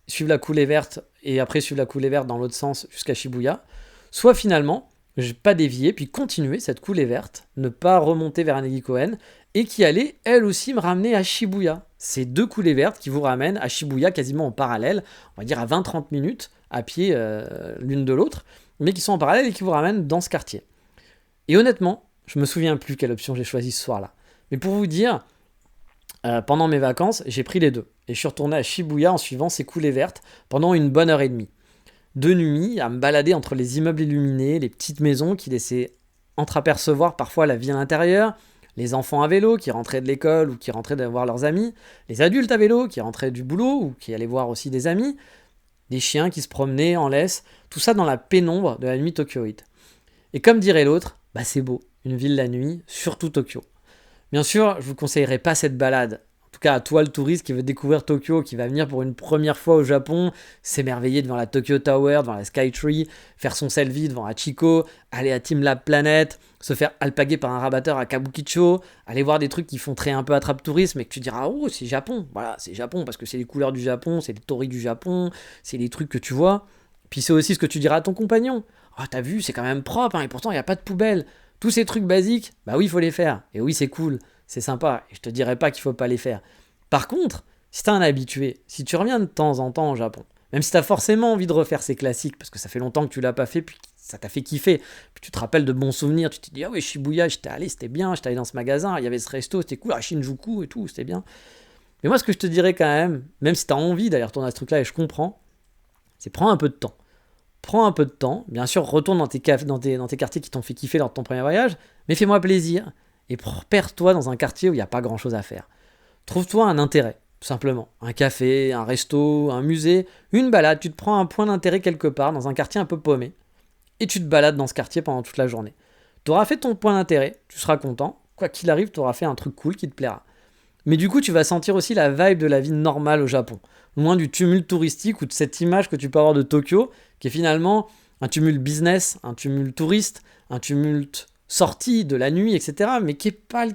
suivre la coulée verte, et après suivre la coulée verte dans l'autre sens jusqu'à Shibuya. Soit finalement, je pas dévier, puis continuer cette coulée verte, ne pas remonter vers Anegi Koen, et qui allait, elle aussi, me ramener à Shibuya. Ces 2 coulées vertes qui vous ramènent à Shibuya quasiment en parallèle, on va dire à 20-30 minutes à pied l'une de l'autre, mais qui sont en parallèle et qui vous ramènent dans ce quartier. Et honnêtement, je me souviens plus quelle option j'ai choisi ce soir-là. Mais pour vous dire, pendant mes vacances, j'ai pris les 2. Et je suis retourné à Shibuya en suivant ces coulées vertes pendant une bonne heure et demie. De nuit, à me balader entre les immeubles illuminés, les petites maisons qui laissaient entreapercevoir parfois la vie à l'intérieur, les enfants à vélo qui rentraient de l'école ou qui rentraient de voir leurs amis, les adultes à vélo qui rentraient du boulot ou qui allaient voir aussi des amis, des chiens qui se promenaient en laisse, tout ça dans la pénombre de la nuit tokyoïte. Et comme dirait l'autre, c'est beau, une ville la nuit, surtout Tokyo. Bien sûr, je vous conseillerais pas cette balade. En tout cas, à toi le touriste qui veut découvrir Tokyo, qui va venir pour une première fois au Japon, s'émerveiller devant la Tokyo Tower, devant la Skytree, faire son selfie devant Hachiko, aller à Team Lab Planet, se faire alpaguer par un rabatteur à Kabukicho, aller voir des trucs qui font très un peu attrape-tourisme et que tu diras oh c'est Japon, voilà c'est Japon parce que c'est les couleurs du Japon, c'est les torii du Japon, c'est les trucs que tu vois. Puis c'est aussi ce que tu diras à ton compagnon. Oh t'as vu, c'est quand même propre et pourtant il n'y a pas de poubelle. Tous ces trucs basiques, oui, il faut les faire. Et oui, c'est cool, c'est sympa. Et je te dirais pas qu'il faut pas les faire. Par contre, si t'es un habitué, si tu reviens de temps en temps au Japon, même si t'as forcément envie de refaire ces classiques, parce que ça fait longtemps que tu l'as pas fait, puis ça t'a fait kiffer, puis tu te rappelles de bons souvenirs, tu te dis, ah oui, Shibuya, j'étais allé, c'était bien, j'étais allé dans ce magasin, il y avait ce resto, c'était cool, à Shinjuku et tout, c'était bien. Mais moi, ce que je te dirais quand même si t'as envie d'aller retourner à ce truc-là, et je comprends, c'est prends un peu de temps. Prends un peu de temps, bien sûr, retourne dans tes quartiers qui t'ont fait kiffer lors de ton premier voyage, mais fais-moi plaisir et perds-toi dans un quartier où il n'y a pas grand-chose à faire. Trouve-toi un intérêt, tout simplement. Un café, un resto, un musée, une balade, tu te prends un point d'intérêt quelque part dans un quartier un peu paumé et tu te balades dans ce quartier pendant toute la journée. Tu auras fait ton point d'intérêt, tu seras content, quoi qu'il arrive, tu auras fait un truc cool qui te plaira. Mais du coup, tu vas sentir aussi la vibe de la vie normale au Japon, loin du tumulte touristique ou de cette image que tu peux avoir de Tokyo, qui est finalement un tumulte business, un tumulte touriste, un tumulte sortie de la nuit, etc., mais qui n'est pas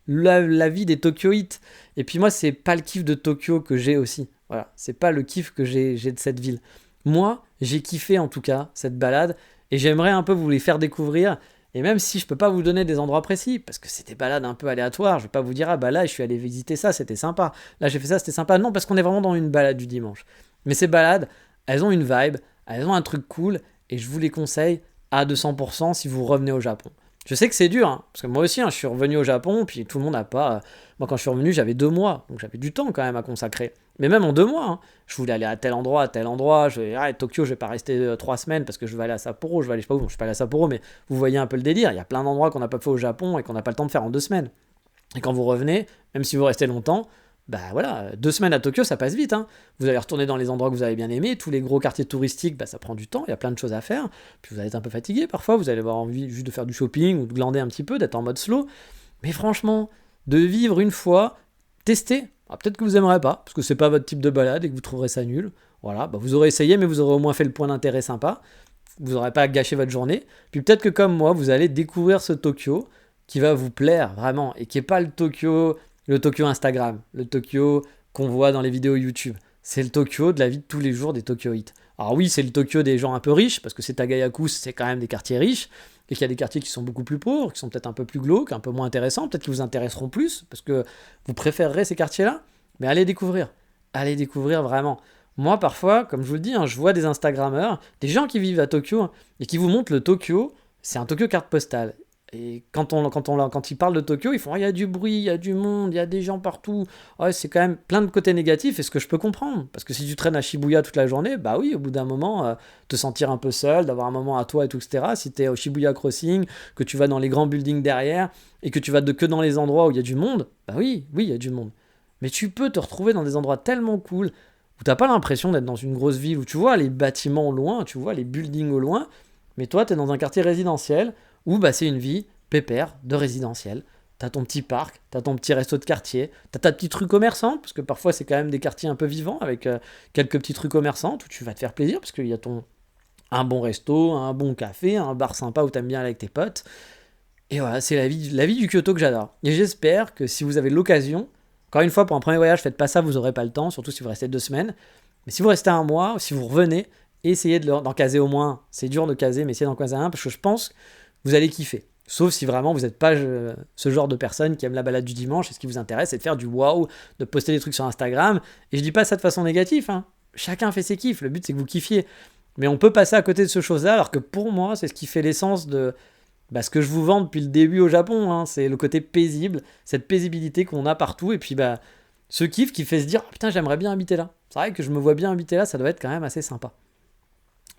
la vie des Tokyoïtes. Et puis moi, c'est pas le kiff de Tokyo que j'ai aussi. Voilà, c'est pas le kiff que j'ai de cette ville. Moi, j'ai kiffé en tout cas cette balade, Et j'aimerais un peu vous les faire découvrir. Et même si je peux pas vous donner des endroits précis, parce que c'est des balades un peu aléatoires, je vais pas vous dire, ah bah là, je suis allé visiter ça, c'était sympa. Là, j'ai fait ça, c'était sympa. Non, parce qu'on est vraiment dans une balade du dimanche. Mais ces balades, elles ont une vibe, elles ont un truc cool, et je vous les conseille à 200% si vous revenez au Japon. Je sais que c'est dur, hein, parce que moi aussi, hein, je suis revenu au Japon, puis tout le monde n'a pas... Moi, quand je suis revenu, j'avais 2 mois, donc j'avais du temps quand même à consacrer. Mais même en 2 mois, hein, je voulais aller à tel endroit, à tel endroit. Tokyo, je vais pas rester 3 semaines parce que je vais aller à Sapporo, je vais aller, je sais pas où, bon, je suis pas allé à Sapporo, mais vous voyez un peu le délire. Il y a plein d'endroits qu'on n'a pas fait au Japon et qu'on n'a pas le temps de faire en 2 semaines. Et quand vous revenez, même si vous restez longtemps, bah voilà, 2 semaines à Tokyo, ça passe vite, hein. Vous allez retourner dans les endroits que vous avez bien aimés, tous les gros quartiers touristiques, bah ça prend du temps, il y a plein de choses à faire. Puis vous allez être un peu fatigué parfois, vous allez avoir envie juste de faire du shopping ou de glander un petit peu, d'être en mode slow. Mais franchement, de vivre une fois, tester. Alors, peut-être que vous aimerez pas, parce que c'est pas votre type de balade et que vous trouverez ça nul. Voilà, bah vous aurez essayé, mais vous aurez au moins fait le point d'intérêt sympa. Vous n'aurez pas gâché votre journée. Puis peut-être que comme moi, vous allez découvrir ce Tokyo qui va vous plaire vraiment et qui est pas le Tokyo Instagram, le Tokyo qu'on voit dans les vidéos YouTube. C'est le Tokyo de la vie de tous les jours des Tokyoïtes. Alors oui, c'est le Tokyo des gens un peu riches, parce que c'est Tagayaku, c'est quand même des quartiers riches, et qu'il y a des quartiers qui sont beaucoup plus pauvres, qui sont peut-être un peu plus glauques, un peu moins intéressants, peut-être qu'ils vous intéresseront plus, parce que vous préférerez ces quartiers-là. Mais allez découvrir vraiment. Moi, parfois, comme je vous le dis, hein, je vois des Instagrammeurs, des gens qui vivent à Tokyo, hein, et qui vous montrent le Tokyo, c'est un Tokyo carte postale. Et quand ils parlent de Tokyo, ils font il y a du bruit, il y a du monde, il y a des gens partout. Ouais, c'est quand même plein de côtés négatifs, et ce que je peux comprendre. Parce que si tu traînes à Shibuya toute la journée, bah oui, au bout d'un moment, te sentir un peu seul, d'avoir un moment à toi et tout, etc. Si tu es au Shibuya Crossing, que tu vas dans les grands buildings derrière, et que tu vas que dans les endroits où il y a du monde, bah oui, il y a du monde. Mais tu peux te retrouver dans des endroits tellement cool, où t'as pas l'impression d'être dans une grosse ville, où tu vois les bâtiments au loin, tu vois les buildings au loin, mais toi, tu es dans un quartier résidentiel, où bah, c'est une vie pépère de résidentiel. T'as ton petit parc, t'as ton petit resto de quartier, t'as ta petite rue commerçante, parce que parfois c'est quand même des quartiers un peu vivants, avec quelques petites rues commerçantes, où tu vas te faire plaisir, parce qu'il y a un bon resto, un bon café, un bar sympa où t'aimes bien aller avec tes potes. Et voilà, c'est la vie du Kyoto que j'adore. Et j'espère que si vous avez l'occasion, encore une fois, pour un premier voyage, faites pas ça, vous aurez pas le temps, surtout si vous restez 2 semaines. Mais si vous restez un mois, si vous revenez, essayez d'en caser au moins. C'est dur de caser, mais essayez d'en caser un, parce que je pense que vous allez kiffer. Sauf si vraiment vous n'êtes pas ce genre de personne qui aime la balade du dimanche, et ce qui vous intéresse, c'est de faire du wow, de poster des trucs sur Instagram. Et je dis pas ça de façon négative, hein. Chacun fait ses kiffs, le but c'est que vous kiffiez. Mais on peut passer à côté de ce chose-là, alors que pour moi, c'est ce qui fait l'essence de ce que je vous vends depuis le début au Japon, hein. C'est le côté paisible, cette paisibilité qu'on a partout, et puis ce kiff qui fait se dire, oh, putain, j'aimerais bien habiter là. C'est vrai que je me vois bien habiter là, ça doit être quand même assez sympa.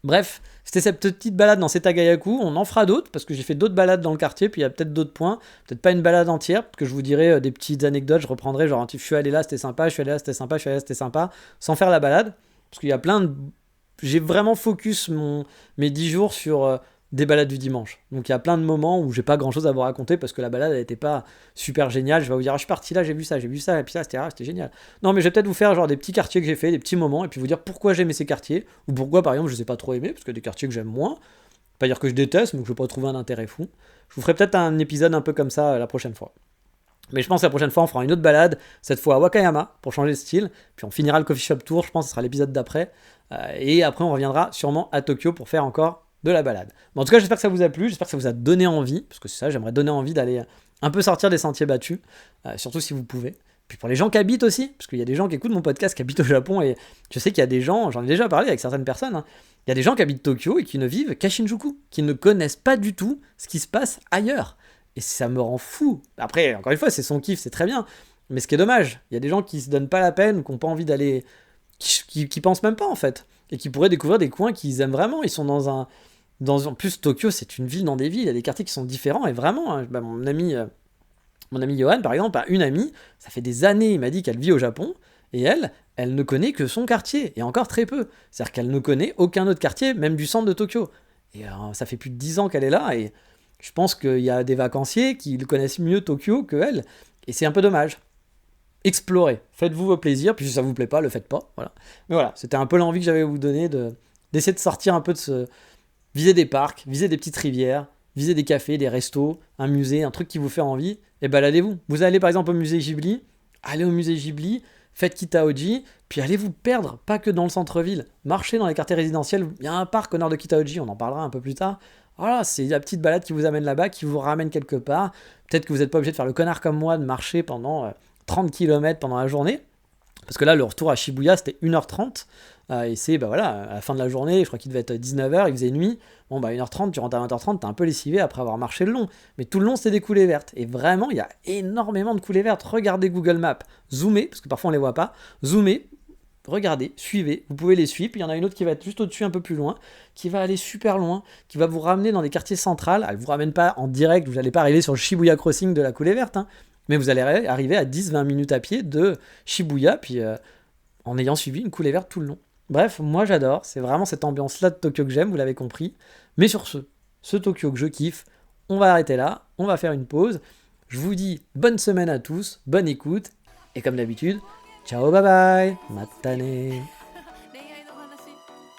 Bref, c'était cette petite balade dans Setagayaku, on en fera d'autres, parce que j'ai fait d'autres balades dans le quartier, puis il y a peut-être d'autres points, peut-être pas une balade entière, parce que je vous dirai des petites anecdotes, je reprendrai, genre, je suis allé là, c'était sympa, je suis allé là, c'était sympa, je suis allé là, c'était sympa, sans faire la balade, parce qu'il y a plein de... J'ai vraiment focus mes 10 jours sur des balades du dimanche. Donc il y a plein de moments où j'ai pas grand chose à vous raconter, parce que la balade, elle était pas super géniale, je vais vous dire, ah, je suis parti là, j'ai vu ça, et puis ça, c'était génial. Non, mais je vais peut-être vous faire genre des petits quartiers que j'ai fait, des petits moments, et puis vous dire pourquoi j'aimais ces quartiers, ou pourquoi par exemple je les ai pas trop aimés, parce que des quartiers que j'aime moins, pas dire que je déteste, mais que je vais pas trouver un intérêt fou. Je vous ferai peut-être un épisode un peu comme ça la prochaine fois. Mais je pense que la prochaine fois on fera une autre balade, cette fois à Wakayama, pour changer de style, puis on finira le coffee shop tour, je pense que ce sera l'épisode d'après, et après on reviendra sûrement à Tokyo pour faire encore de la balade. Mais en tout cas, j'espère que ça vous a plu, j'espère que ça vous a donné envie, parce que c'est ça, j'aimerais donner envie d'aller un peu sortir des sentiers battus, surtout si vous pouvez. Puis pour les gens qui habitent aussi, parce qu'il y a des gens qui écoutent mon podcast qui habitent au Japon, et je sais qu'il y a des gens, j'en ai déjà parlé avec certaines personnes, hein, il y a des gens qui habitent Tokyo et qui ne vivent qu'à Shinjuku, qui ne connaissent pas du tout ce qui se passe ailleurs. Et ça me rend fou. Après, encore une fois, c'est son kiff, c'est très bien. Mais ce qui est dommage, il y a des gens qui se donnent pas la peine, qui n'ont pas envie d'aller... qui pensent même pas, en fait. Et qui pourraient découvrir des coins qu'ils aiment vraiment. Ils sont en plus, Tokyo, c'est une ville dans des villes. Il y a des quartiers qui sont différents. Et vraiment, hein, mon ami Johan, par exemple, a une amie. Ça fait des années, il m'a dit qu'elle vit au Japon. Et elle ne connaît que son quartier. Et encore très peu. C'est-à-dire qu'elle ne connaît aucun autre quartier, même du centre de Tokyo. Et ça fait plus de 10 ans qu'elle est là. Et je pense qu'il y a des vacanciers qui connaissent mieux Tokyo que elle. Et c'est un peu dommage. Explorez. Faites-vous vos plaisirs. Puis si ça vous plaît pas, le faites pas. Voilà. Mais voilà, c'était un peu l'envie que j'avais à vous donner d'essayer de sortir un peu de viser des parcs, viser des petites rivières, viser des cafés, des restos, un musée, un truc qui vous fait envie, et baladez-vous. Vous allez par exemple au musée Ghibli, allez au musée Ghibli, faites Kitaoji, puis allez vous perdre, pas que dans le centre-ville. Marchez dans les quartiers résidentiels, il y a un parc au nord de Kitaoji, on en parlera un peu plus tard. Voilà, c'est la petite balade qui vous amène là-bas, qui vous ramène quelque part. Peut-être que vous n'êtes pas obligé de faire le connard comme moi, de marcher pendant 30 km pendant la journée. Parce que là, le retour à Shibuya, c'était 1h30. Et c'est, voilà, à la fin de la journée, je crois qu'il devait être 19h, il faisait nuit. Bon, 1h30, tu rentres à 20h30, t'es un peu lessivé après avoir marché le long. Mais tout le long, c'était des coulées vertes. Et vraiment, il y a énormément de coulées vertes. Regardez Google Maps, zoomez, parce que parfois on les voit pas. Zoomez, regardez, suivez, vous pouvez les suivre. Puis il y en a une autre qui va être juste au-dessus, un peu plus loin, qui va aller super loin, qui va vous ramener dans des quartiers centrales. Elle ne vous ramène pas en direct, vous n'allez pas arriver sur le Shibuya Crossing de la coulée verte, hein. Mais vous allez arriver à 10-20 minutes à pied de Shibuya, puis en ayant suivi une coulée verte tout le long. Bref, moi j'adore, c'est vraiment cette ambiance-là de Tokyo que j'aime, vous l'avez compris. Mais sur ce Tokyo que je kiffe, on va arrêter là, on va faire une pause. Je vous dis bonne semaine à tous, bonne écoute, et comme d'habitude, ciao bye bye, matane. 恋愛の話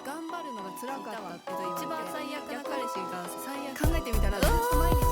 頑張るのが辛かったっていう一番最悪な彼氏が最悪考えてみたらずっと毎日